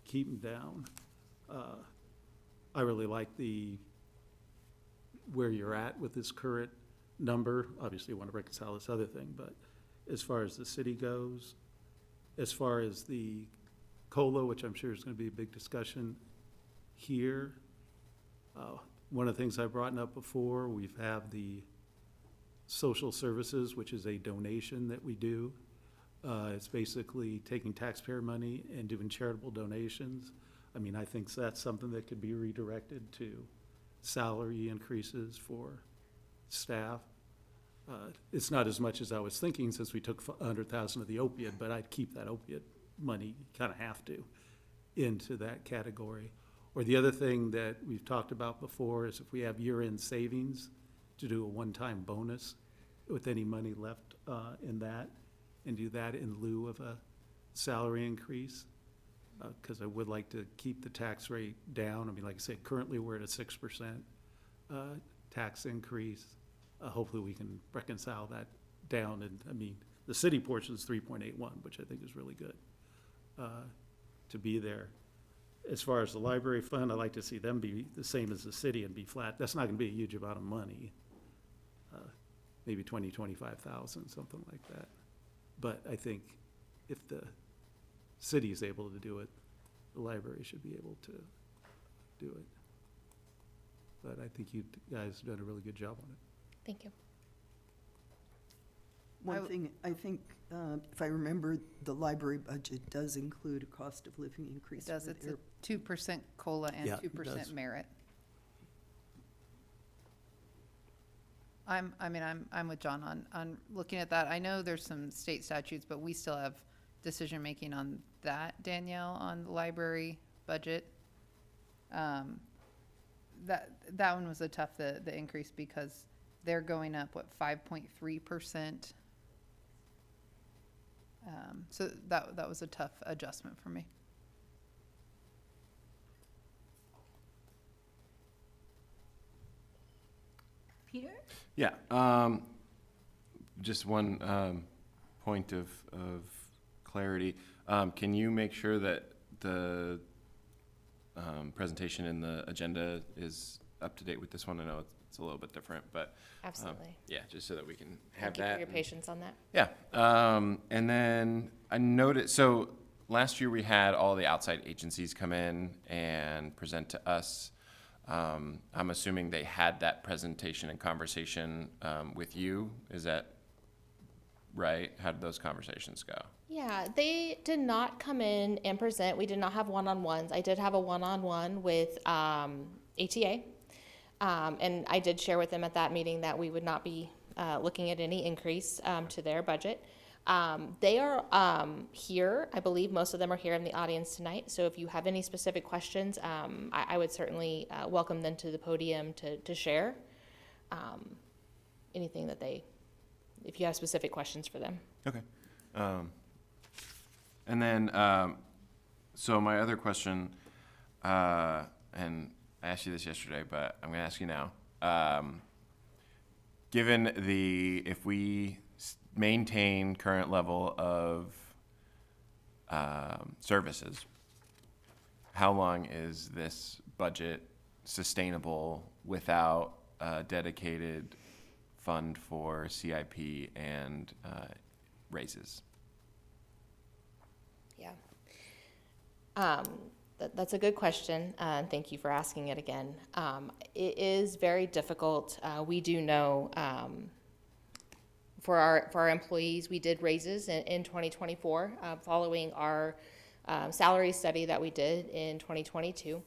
keep them down. I really like where you're at with this current number. Obviously, you want to reconcile this other thing, but as far as the city goes, as far as the COLA, which I'm sure is going to be a big discussion here, one of the things I brought up before, we've have the social services, which is a donation that we do. It's basically taking taxpayer money and doing charitable donations. I mean, I think that's something that could be redirected to salary increases for staff. It's not as much as I was thinking since we took 100,000 of the opiate, but I'd keep that opiate money, kind of have to, into that category. Or the other thing that we've talked about before is if we have year-end savings, to do a one-time bonus with any money left in that, and do that in lieu of a salary increase. Because I would like to keep the tax rate down. I mean, like I said, currently we're at a 6% tax increase. Hopefully we can reconcile that down. And I mean, the city portion is 3.81, which I think is really good to be there. As far as the library fund, I'd like to see them be the same as the city and be flat. That's not gonna be a huge amount of money. Maybe 25,000, something like that. But I think if the city is able to do it, the library should be able to do it. But I think you guys have done a really good job on it. Thank you. One thing, I think, if I remember, the library budget does include a cost of living increase. It does, for it's their- a 2% COLA and Yeah, it 2% does. merit. I'm with John on looking at that. I know there's some state statutes, but we still have decision-making on that, Danielle, on the library budget. That one was a tough, the increase, because they're going up, 5.3%? So that was a tough adjustment for me. Peter? Yeah, just one point of clarity. Can you make sure that the presentation in the agenda is up to date with this one? I know it's a little bit different, but Absolutely. yeah, just so that we can have Thank you that. for your and- patience on that. Yeah, and then I noticed, so last year we had all the outside agencies come in and present to us. I'm assuming they had that presentation and conversation with you. Is that right? How did those conversations go? Yeah, they did not come in and present. We did not have one-on-ones. I did have a one-on-one with ATA. And I did share with them at that meeting that we would not be looking at any increase to their budget. They are here. I believe most of them are here in the audience tonight. So if you have any specific questions, I would certainly welcome them to the podium to share anything that if you have specific questions for them. Okay. And then, so my other question, and I asked you this yesterday, but I'm going to ask you now. Given if we maintain current level of services, how long is this budget sustainable without a dedicated fund for CIP and raises? Yeah. That's a good question, and thank you for asking it again. It is very difficult. We do know for our employees, we did raises in 2024 following our salary study that we did in 2022.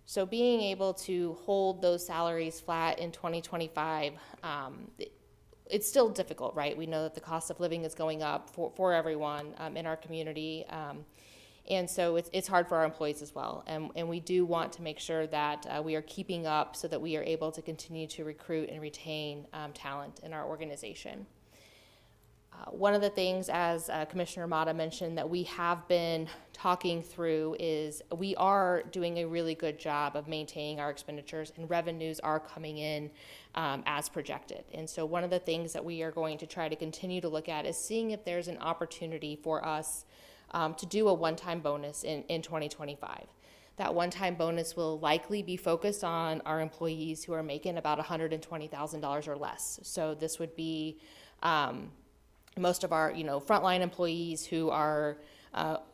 So being able to hold those salaries flat in 2025, it's still difficult, right? We know that the cost of living is going up for everyone in our community. And so it's hard for our employees as well. And we do want to make sure that we are keeping up so that we are able to continue to recruit and retain talent in our organization. One of the things, as Commissioner Mata mentioned, that we have been talking through is we are doing a really good job of maintaining our expenditures, and revenues are coming in as projected. And so one of the things that we are going to try to continue to look at is seeing if there's an opportunity for us to do a one-time bonus in 2025. That one-time bonus will likely be focused on our employees who are making about $120,000 or less. So this would be most of our, frontline employees who are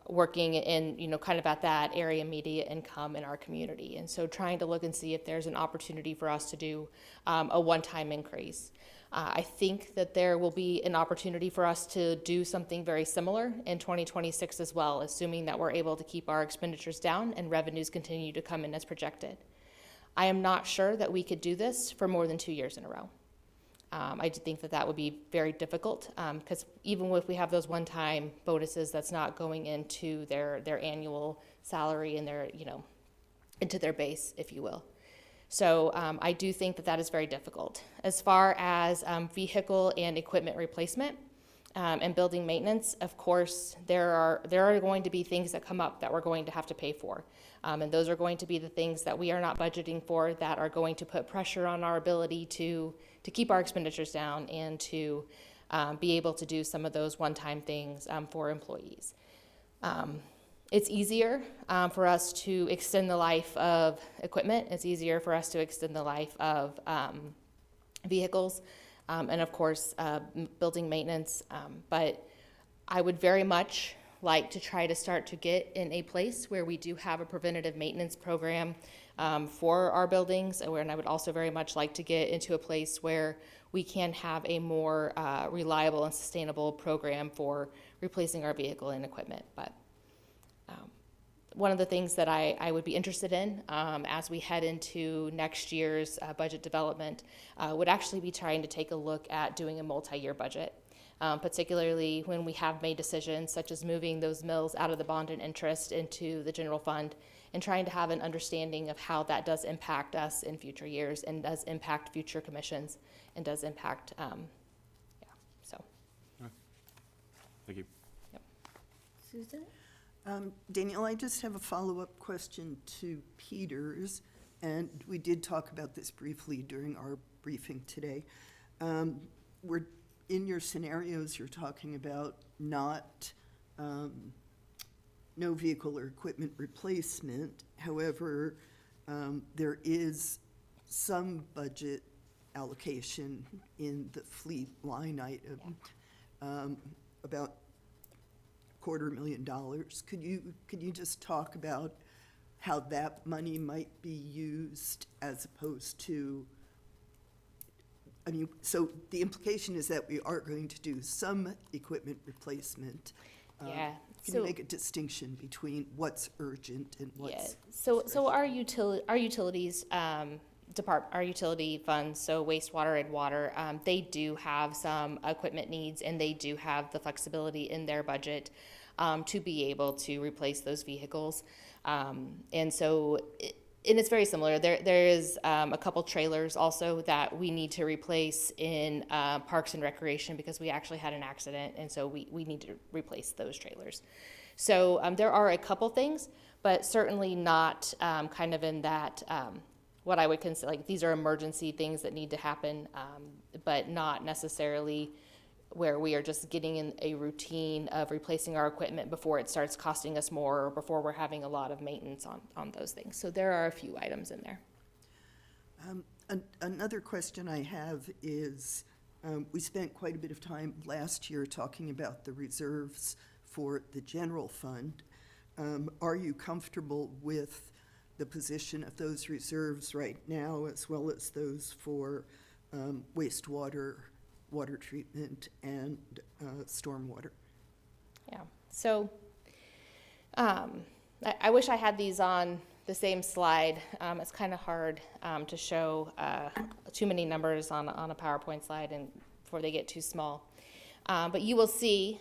working in, kind of at that area immediate income in our community. And so trying to look and see if there's an opportunity for us to do a one-time increase. I think that there will be an opportunity for us to do something very similar in 2026 as well, assuming that we're able to keep our expenditures down and revenues continue to come in as projected. I am not sure that we could do this for more than 2 years in a row. I do think that that would be very difficult, because even if we have those one-time bonuses, that's not going into their annual salary and their, into their base, if you will. So I do think that that is very difficult. As far as vehicle and equipment replacement and building maintenance, of course, there are going to be things that come up that we're going to have to pay for. And those are going to be the things that we are not budgeting for, that are going to put pressure on our ability to keep our expenditures down and to be able to do some of those one-time things for employees. It's easier for us to extend the life of equipment. It's easier for us to extend the life of vehicles, and of course, building maintenance. But I would very much like to try to start to get in a place where we do have a preventative maintenance program for our buildings, and I would also very much like to get into a place where we can have a more reliable and sustainable program for replacing our vehicle and equipment. But one of the things that I would be interested in as we head into next year's budget development would actually be trying to take a look at doing a multi-year budget, particularly when we have made decisions such as moving those mills out of the bond and interest into the general fund, and trying to have an understanding of how that does impact us in future years and does impact future commissions and does impact, so. Thank you. Susan? Danielle, I just have a follow-up question to Peter's, and we did talk about this briefly during our briefing today. We're, in your scenarios, you're talking about not, no vehicle or equipment replacement. However, there is some budget allocation in the fleet line item, about $250,000. Could you just talk about how that money might be used as opposed to, I mean, so the implication is that we are going to do some equipment replacement. Yeah. Can you make a distinction between what's urgent and what's? So our utilities our utility funds, so wastewater and water, they do have some equipment needs, and they do have the flexibility in their budget to be able to replace those vehicles. And so, and it's very similar. There is a couple trailers also that we need to replace in Parks and Recreation, because we actually had an accident, and so we need to replace those trailers. So there are a couple things, but certainly not kind of in that what I would consider, like, these are emergency things that need to happen, but not necessarily where we are just getting in a routine of replacing our equipment before it starts costing us more, or before we're having a lot of maintenance on those things. So there are a few items in there. Another question I have is, we spent quite a bit of time last year talking about the reserves for the general fund. Are you comfortable with the position of those reserves right now, as well as those for wastewater, water treatment, and stormwater? Yeah. So I wish I had these on the same slide. It's kind of hard to show too many numbers on a PowerPoint slide and before they get too small. But you will see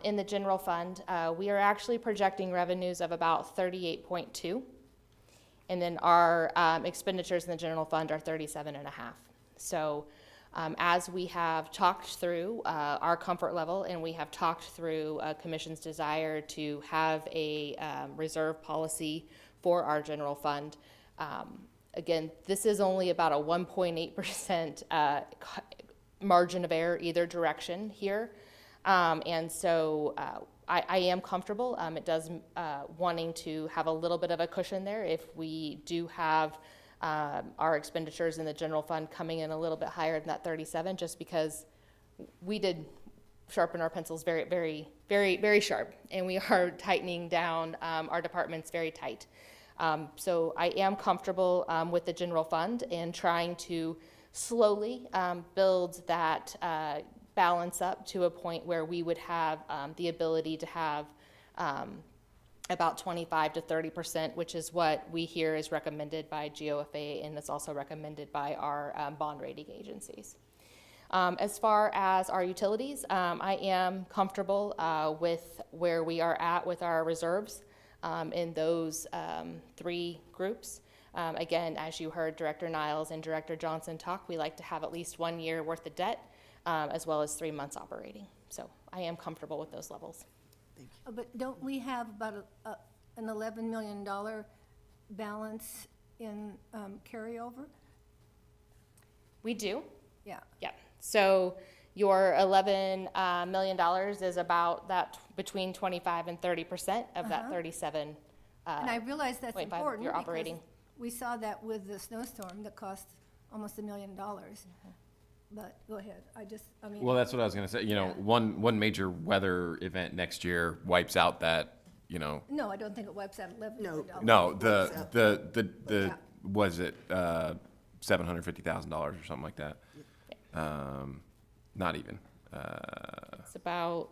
in the general fund, we are actually projecting revenues of about 38.2. And then our expenditures in the general fund are 37.5. So as we have talked through our comfort level, and we have talked through Commission's desire to have a reserve policy for our general fund, again, this is only about a 1.8% margin of error either direction here. And so I am comfortable. It does wanting to have a little bit of a cushion there if we do have our expenditures in the general fund coming in a little bit higher than that 37, just because we did sharpen our pencils very, very, very, very sharp, and we are tightening down our departments very tight. So I am comfortable with the general fund and trying to slowly build that balance up to a point where we would have the ability to have about 25 to 30%, which is what we hear is recommended by GOFA, and it's also recommended by our bond rating agencies. As far as our utilities, I am comfortable with where we are at with our reserves in those three groups. Again, as you heard Director Niles and Director Johnson talk, we like to have at least 1 year worth of debt, as well as 3 months operating. So I am comfortable with those levels. But don't we have about an $11 million balance in carryover? We do. Yeah. Yeah. So your $11 million is about that between 25 and 30% of that 37. And I realize that's 0.5 important you're because operating. we saw that with the snowstorm that cost almost $1 million. But go ahead, I mean. Well, that's what I was gonna say. You know, Yeah. one major weather event next year wipes out that. You know, No, I don't think it wipes out $11 million. no, the Yeah. was it $750,000 or something like that? Not even. It's about,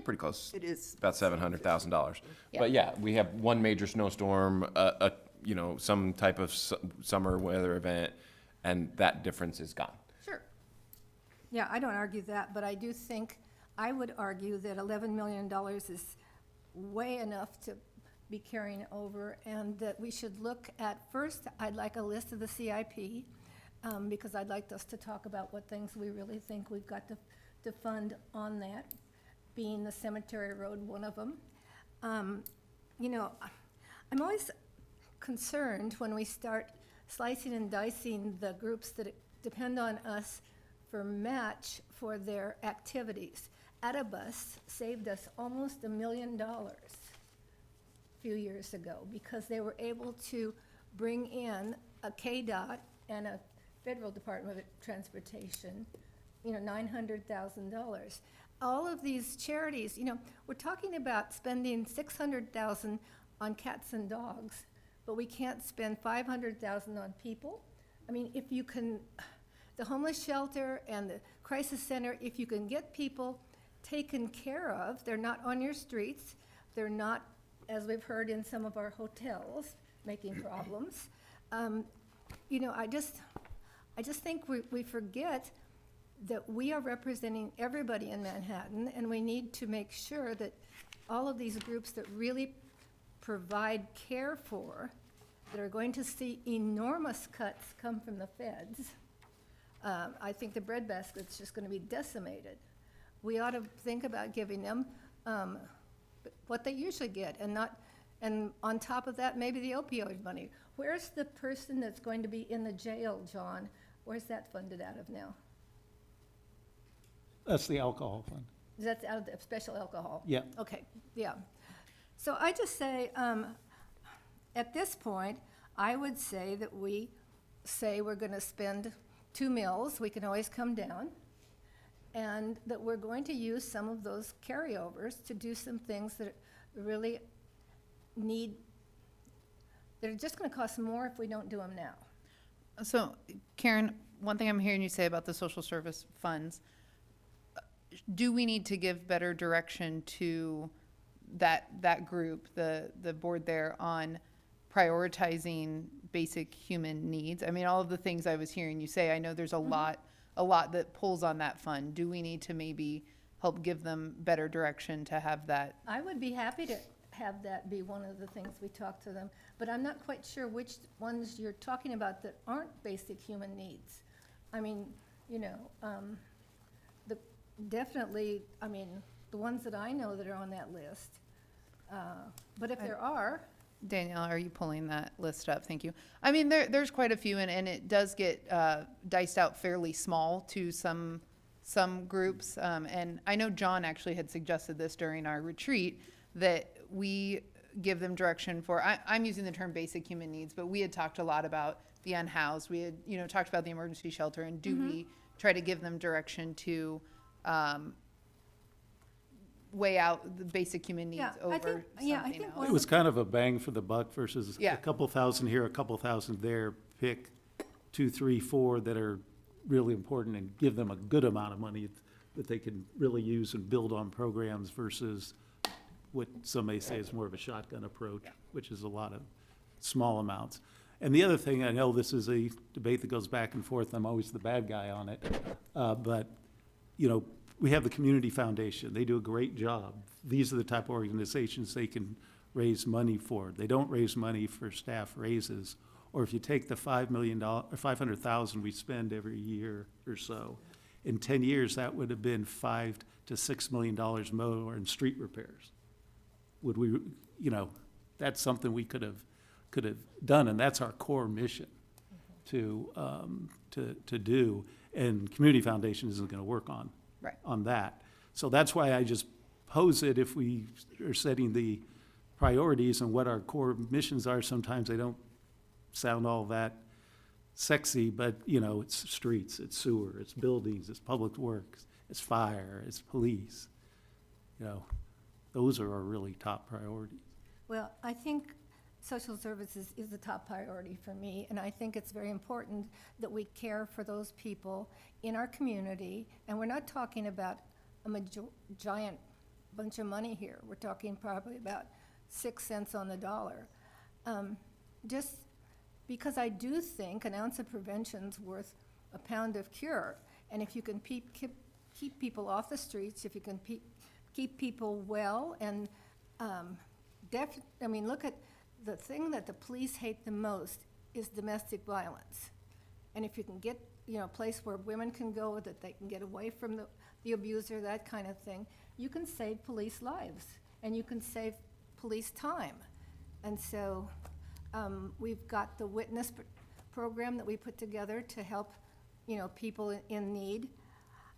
Pretty close. It is. About $700,000. Yeah. But yeah, we have one major snowstorm, you know, some type of summer weather event, and that difference is gone. Sure. Yeah, I don't argue that, but I do think, I would argue that $11 million is way enough to be carrying over, and that we should look at, first, I'd like a list of the CIP, because I'd like us to talk about what things we really think we've got to fund on that, being the cemetery road one of them. You know, I'm always concerned when we start slicing and dicing the groups that depend on us for match for their activities. Atabus saved us almost $1 million a few years ago because they were able to bring in a KDOT and a Federal Department of Transportation, you know, $900,000. All of these charities, you know, we're talking about spending $600,000 on cats and dogs, but we can't spend $500,000 on people. I mean, if you can, the homeless shelter and the crisis center, if you can get people taken care of, they're not on your streets, they're not, as we've heard in some of our hotels, making problems. You know, I just think we forget that we are representing everybody in Manhattan, and we need to make sure that all of these groups that really provide care for, that are going to see enormous cuts come from the feds. I think the breadbasket's just gonna be decimated. We ought to think about giving them what they usually get, and on top of that, maybe the opioid money. Where's the person that's going to be in the jail, John? Where's that funded out of now? That's the alcohol fund. That's out of the special alcohol? Yeah. Okay, yeah. So I just say, at this point, I would say that we say we're gonna spend 2 mills, we can always come down, and that we're going to use some of those carryovers to do some things that really need, that are just gonna cost more if we don't do them now. So Karen, one thing I'm hearing you say about the social service funds, do we need to give better direction to that group, the board there, on prioritizing basic human needs? I mean, all of the things I was hearing you say, I know there's a lot that pulls on that fund. Do we need to maybe help give them better direction to have that? I would be happy to have that be one of the things we talk to them, but I'm not quite sure which ones you're talking about that aren't basic human needs. I mean, you know, definitely, I mean, the ones that I know that are on that list. But if there are, Danielle, are you pulling that list up? Thank you. I mean, there's quite a few, and it does get diced out fairly small to some groups. And I know John actually had suggested this during our retreat, that we give them direction for, I'm using the term basic human needs, but we had talked a lot about the unhoused. We had, you know, talked about the emergency shelter, and do we try to give them direction to weigh out the basic human needs Yeah, I over think- yeah, I something think else? It was kind of a bang for the buck versus Yeah. a couple thousand here, a couple thousand there. Pick 2, 3, 4 that are really important and give them a good amount of money that they can really use and build on programs versus what some may say is more of a shotgun approach, which is a lot of small amounts. And the other thing, I know this is a debate that goes back and forth, I'm always the bad guy on it, but, you know, we have the Community Foundation, they do a great job. These are the type of organizations they can raise money for. They don't raise money for staff raises, or if you take the $5 million, or $500,000 we spend every year or so, in 10 years, that would have been $5 to $6 million more in street repairs. Would we, you know, that's something we could have done, and that's our core mission to do. And Community Foundation isn't gonna work on that. So that's why I just pose it, if we are setting the priorities and what our core missions are, sometimes they don't sound all that sexy, but, you know, it's streets, it's sewer, it's buildings, it's public works, it's fire, it's police. You know, those are our really top priorities. Well, I think social services is the top priority for me, and I think it's very important that we care for those people in our community. And we're not talking about a giant bunch of money here. We're talking probably about 6 cents on the dollar. Just because I do think an ounce of prevention's worth a pound of cure. And if you can keep people off the streets, if you can keep people well, and I mean, look at the thing that the police hate the most is domestic violence. And if you can get, you know, a place where women can go, that they can get away from the abuser, that kind of thing, you can save police lives, and you can save police time. And so we've got the witness program that we put together to help, you know, people in need.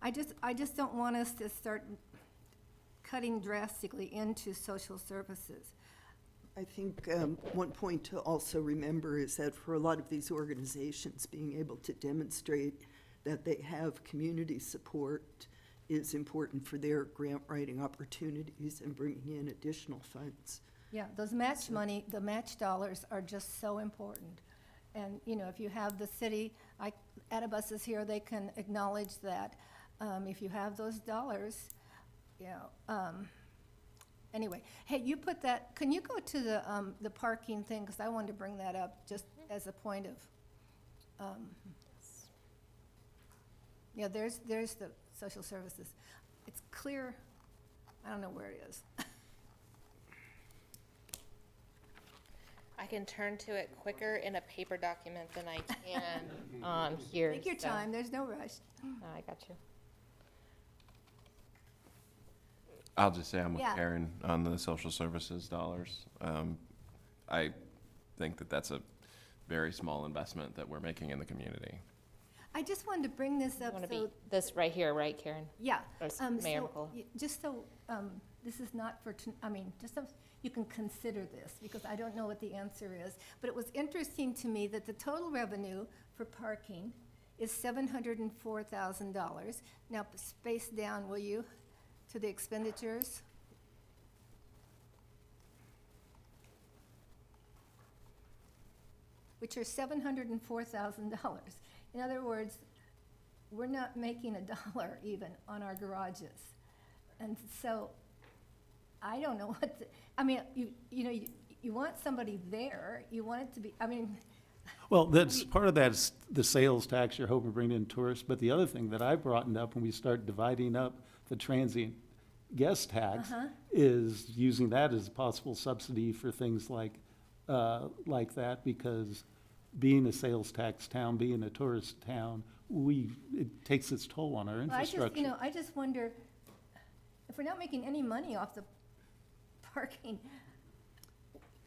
I just don't want us to start cutting drastically into social services. I think one point to also remember is that for a lot of these organizations, being able to demonstrate that they have community support is important for their grant writing opportunities and bringing in additional funds. Yeah, those match money, the match dollars are just so important. And, you know, if you have the city, Attabus is here, they can acknowledge that. If you have those dollars, you know, anyway. Hey, you put that, can you go to the parking thing? Because I wanted to bring that up just as a point of, yeah, there's the social services. It's clear, I don't know where it is. I can turn to it quicker in a paper document than I can here. Take your so- time, there's no rush. No, I got you. I'll just say I'm with Yeah. Karen on the social services dollars. I think that that's a very small investment that we're making in the community. I just wanted to bring this You up want to so, be this right here, right, Karen? yeah. Or s- so Mayor McCullough. Just so, this is not for, I mean, just so you can consider this, because I don't know what the answer is. But it was interesting to me that the total revenue for parking is $704,000. Now, space down, will you, to the expenditures? Which are $704,000. In other words, we're not making a dollar even on our garages. And so, I don't know what, I mean, you know, you want somebody there, you want it to be, I mean, Well, that's, part of that is the sales tax you're hoping to bring in tourists, but the other thing that I brought up when we start dividing up the transient guest tax is using that as a possible subsidy for things like that, because being a sales tax town, being a tourist town, it takes its toll on our well, infrastructure. I just wonder, if we're not making any money off the parking,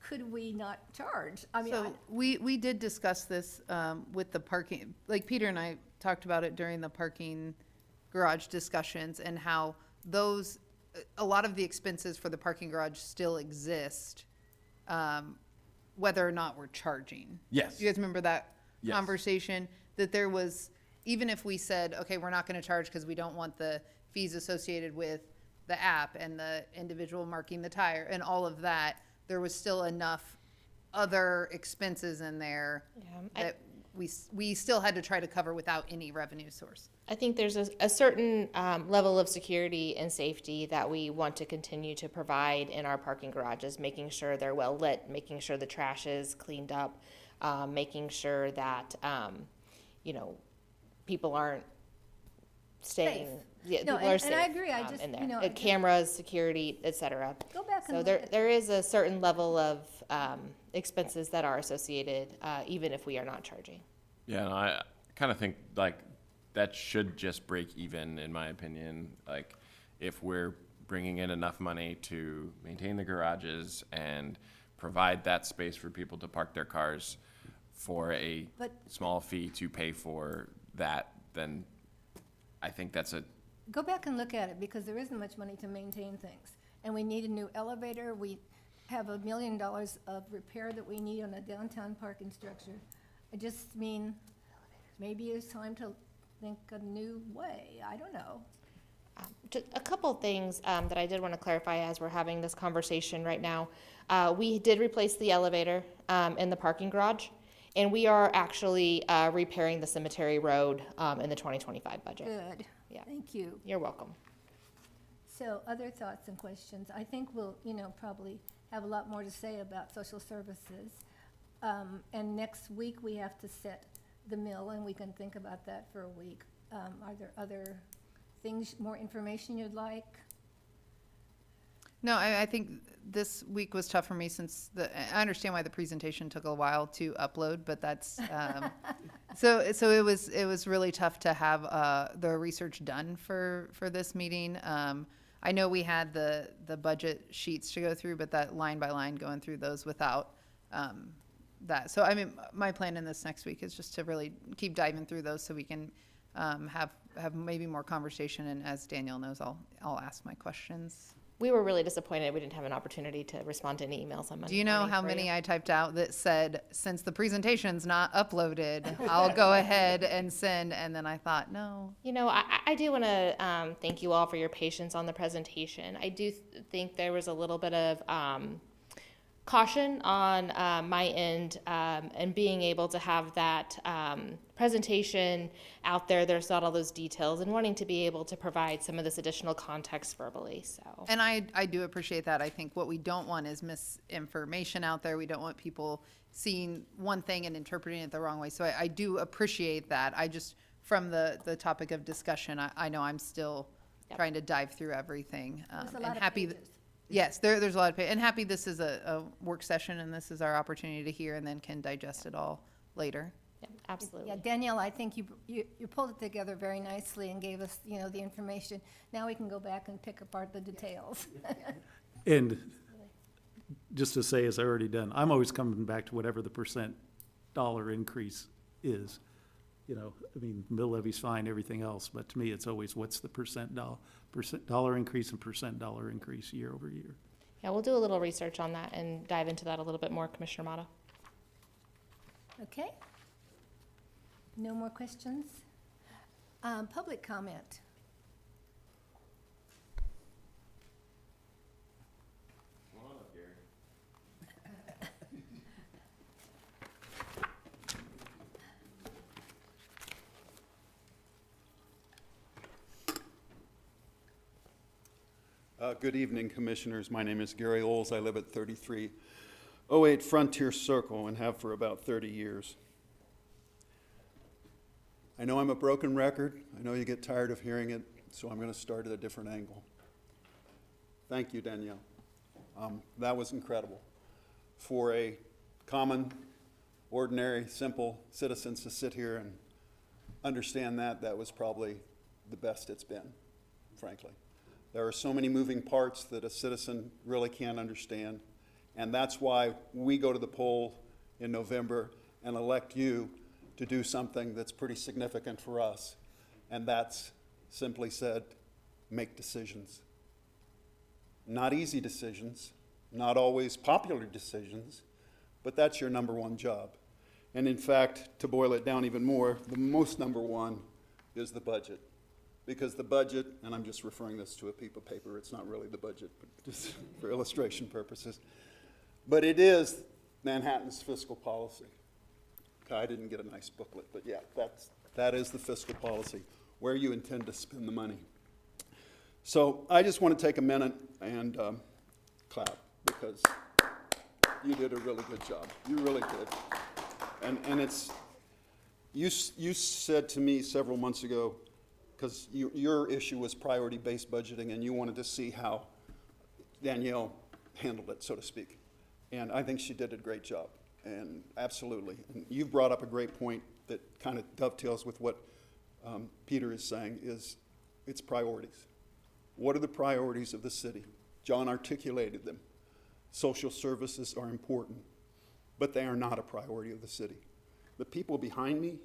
could we not charge? I mean, So we did discuss this with the parking, like Peter and I talked about it during the parking garage discussions, and how those, a lot of the expenses for the parking garage still exist, whether or not we're charging. Yes. You guys remember that Yes. conversation? That there was, even if we said, okay, we're not gonna charge because we don't want the fees associated with the app and the individual marking the tire and all of that, there was still enough other expenses in there Yeah, that we still had to try to cover without any revenue source. I think there's a certain level of security and safety that we want to continue to provide in our parking garages, making sure they're well lit, making sure the trash is cleaned up. making sure that, people aren't staying. Safe. Yeah, No, people are and safe. I agree. I just, in there. you know, I just- Cameras, security, et cetera. Go back and So look there, at, there is a certain level of expenses that are associated, even if we are not charging. Yeah, no, I kind of think like that should just break even, in my opinion. Like, if we're bringing in enough money to maintain the garages and provide that space for people to park their cars for a But- small fee to pay for that, then I think that's a, go back and look at it, because there isn't much money to maintain things. And we need a new elevator. We have $1 million of repair that we need on a downtown parking structure. I just mean, maybe it's time to think a new way. I don't know. Just a couple things that I did want to clarify as we're having this conversation right now. We did replace the elevator in the parking garage, and we are actually repairing the cemetery road in the 2025 budget. Good. Yeah. Thank you. You're welcome. So other thoughts and questions? I think we'll, probably have a lot more to say about social services. And next week, we have to set the mill, and we can think about that for a week. Are there other things, more information you'd like? No, I think this week was tough for me since I understand why the presentation took a while to upload, but that's, so it was really tough to have, the research done for this meeting. I know we had the budget sheets to go through, but that line by line going through those without, that. So I mean, my plan in this next week is just to really keep diving through those so we can, have maybe more conversation. And as Danielle knows, I'll ask my questions. We were really disappointed we didn't have an opportunity to respond to any emails on Monday Do you know morning how for many you. I typed out that said, since the presentation's not uploaded, I'll go ahead and send, and then I thought, no. I do want to thank you all for your patience on the presentation. I do think there was a little bit of caution on my end, and being able to have that presentation out there. There's not all those details, and wanting to be able to provide some of this additional context verbally. So, And I do appreciate that. I think what we don't want is misinformation out there. We don't want people seeing one thing and interpreting it the wrong way. So I do appreciate that. I just, from the topic of discussion, I know I'm still Yep. trying to dive through everything. There's a And lot of happy pages. Yes, there's a lot of, and happy this is a work session and this is our opportunity to hear and then can digest it all later. yeah, absolutely. Yeah, Danielle, I think you pulled it together very nicely and gave us, the information. Now we can go back and pick apart the details. And just to say, as I already done, I'm always coming back to whatever the percent dollar increase is. I mean, mill levy's fine, everything else, but to me, it's always what's the percent dollar increase and percent dollar increase year over year. Yeah, we'll do a little research on that and dive into that a little bit more, Commissioner Motto. Okay? No more questions? Public comment? Good evening, Commissioners. My name is Gary Oles. I live at 3308 Frontier Circle and have for about 30 years. I know I'm a broken record. I know you get tired of hearing it, so I'm going to start at a different angle. Thank you, Danielle. That was incredible. For a common, ordinary, simple citizens to sit here and understand that was probably the best it's been, frankly. There are so many moving parts that a citizen really can't understand, and that's why we go to the poll in November and elect you to do something that's pretty significant for us, and that's, simply said, make decisions. Not easy decisions, not always popular decisions, but that's your number one job. And in fact, to boil it down even more, the most number one is the budget. Because the budget, and I'm just referring this to a piece of paper, it's not really the budget, but just for illustration purposes, but it is Manhattan's fiscal policy. Okay, I didn't get a nice booklet, but yeah, that is the fiscal policy, where you intend to spend the money. So I just want to take a minute and clap, because you did a really good job. You really did. And it's, you said to me several months ago, because your issue was priority-based budgeting, and you wanted to see how Danielle handled it, so to speak. And I think she did a great job, and absolutely. And you've brought up a great point that kind of dovetails with what Peter is saying, is its priorities. What are the priorities of the city? John articulated them. Social services are important, but they are not a priority of the city. The people behind me,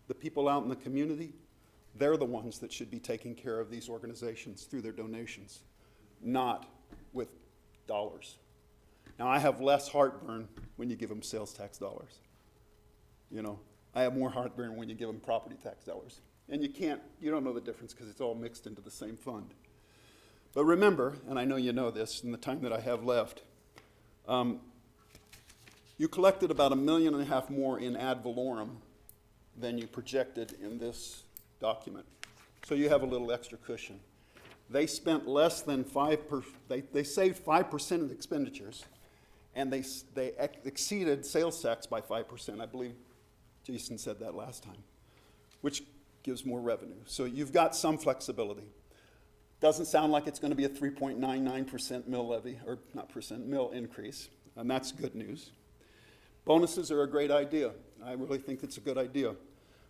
the people out in the community, they're the ones that should be taking care of these organizations through their donations, not with dollars. Now, I have less heartburn when you give them sales tax dollars. You know, I have more heartburn when you give them property tax dollars. And you don't know the difference because it's all mixed into the same fund. But remember, and I know you know this in the time that I have left, you collected about $1.5 million more in ad valorem than you projected in this document. So you have a little extra cushion. They spent less than they saved 5% of the expenditures, and they exceeded sales tax by 5%. I believe Jason said that last time, which gives more revenue. So you've got some flexibility. Doesn't sound like it's going to be a 3.99% mill levy, or not percent, mill increase, and that's good news. Bonuses are a great idea. I really think it's a good idea.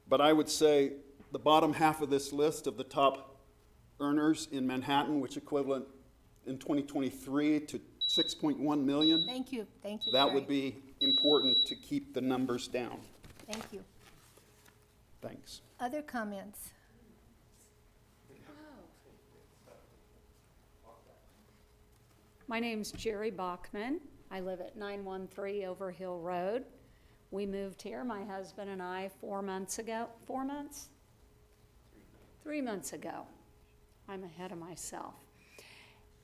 But I would say the bottom half of this list of the top earners in Manhattan, which equivalent in 2023 to 6.1 million, Thank you, that Barry. would be important to keep the numbers down. Thank you. Thanks. Other comments? My name's Jerry Bachman. I live at 913 Overhill Road. We moved here, my husband and I, 4 months ago. 4 months? 3 months ago. I'm ahead of myself.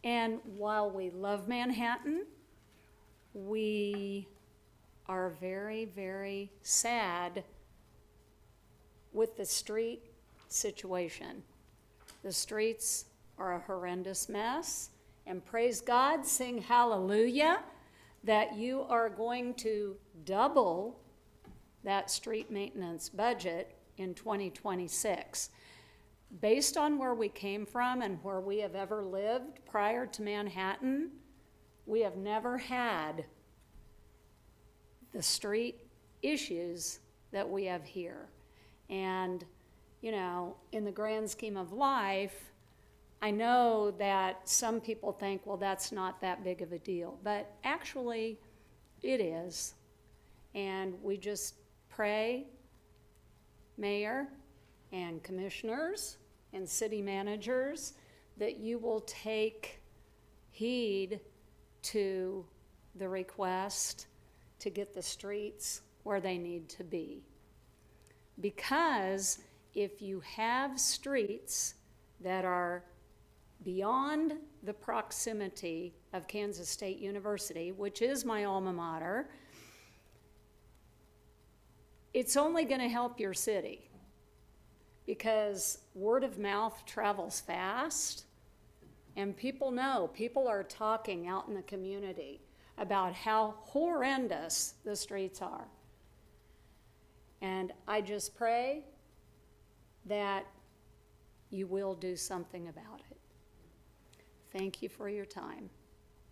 And while we love Manhattan, we are very, very sad with the street situation. The streets are a horrendous mess, and praise God, sing hallelujah, that you are going to double that street maintenance budget in 2026. Based on where we came from and where we have ever lived prior to Manhattan, we have never had the street issues that we have here. And, you know, in the grand scheme of life, I know that some people think, well, that's not that big of a deal, but actually it is. And we just pray, Mayor and commissioners and city managers, that you will take heed to the request to get the streets where they need to be. Because if you have streets that are beyond the proximity of Kansas State University, which is my alma mater, it's only going to help your city, because word of mouth travels fast, and people are talking out in the community about how horrendous the streets are. And I just pray that you will do something about it. Thank you for your time.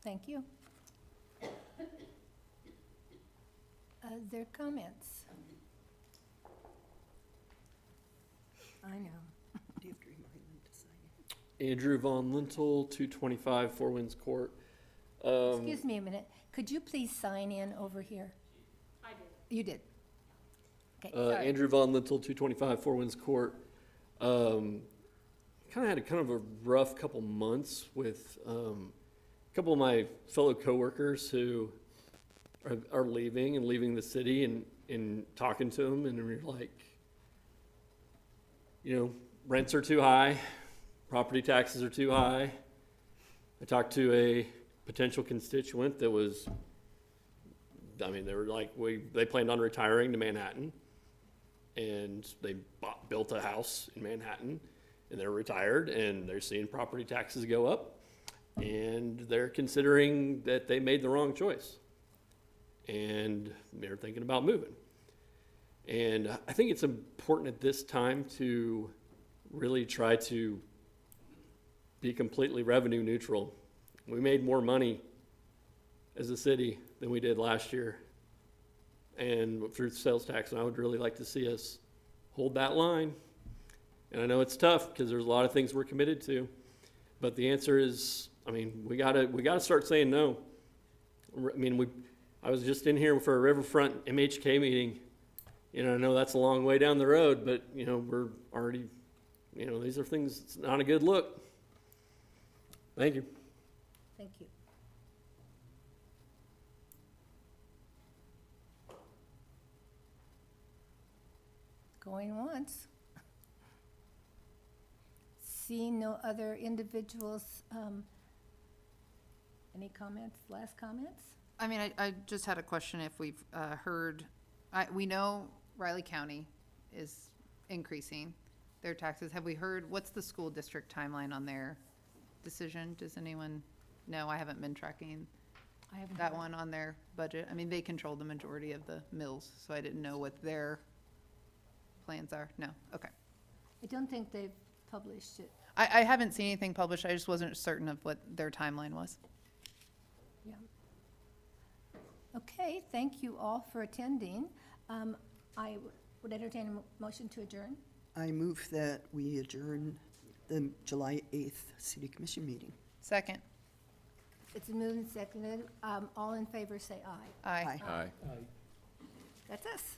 Thank you. Other comments? I know. Do you have to remind them to sign it? Andrew Von Lintel, 225 Four Winds Court. Excuse me a minute. Could you please sign in over here? I did. You did. Okay, sorry. Andrew Von Lintel, 225 Four Winds Court. Had a rough couple months with a couple of my fellow coworkers who are leaving the city, and talking to them, and we're like, rents are too high, property taxes are too high. I talked to a potential constituent that was, they were like, they planned on retiring to Manhattan, and they built a house in Manhattan, and they're retired, and they're seeing property taxes go up, and they're considering that they made the wrong choice, and they're thinking about moving. And I think it's important at this time to really try to be completely revenue neutral. We made more money as a city than we did last year, and through sales tax, and I would really like to see us hold that line. And I know it's tough because there's a lot of things we're committed to, but the answer is, I mean, we gotta start saying no. I mean, I was just in here for a Riverfront MHK meeting. You know, I know that's a long way down the road, but you know, we're already, you know, these are things, it's not a good look. Thank you. Thank you. Going once. Seeing no other individuals, any comments, last comments? I mean, I just had a question if we've heard, we know Riley County is increasing their taxes. Have we heard, what's the school district timeline on their decision? Does anyone know? I haven't been tracking I haven't that heard. one on their budget. I mean, they control the majority of the mills, so I didn't know what their plans are. No, okay. I don't think they've published it. I haven't seen anything published. I just wasn't certain of what their timeline was. Yeah. Okay, thank you all for attending. I would entertain a motion to adjourn. I move that we adjourn the July 8th City Commission meeting. Second. It's moved and seconded. All in favor, say aye. Aye. Aye. That's us.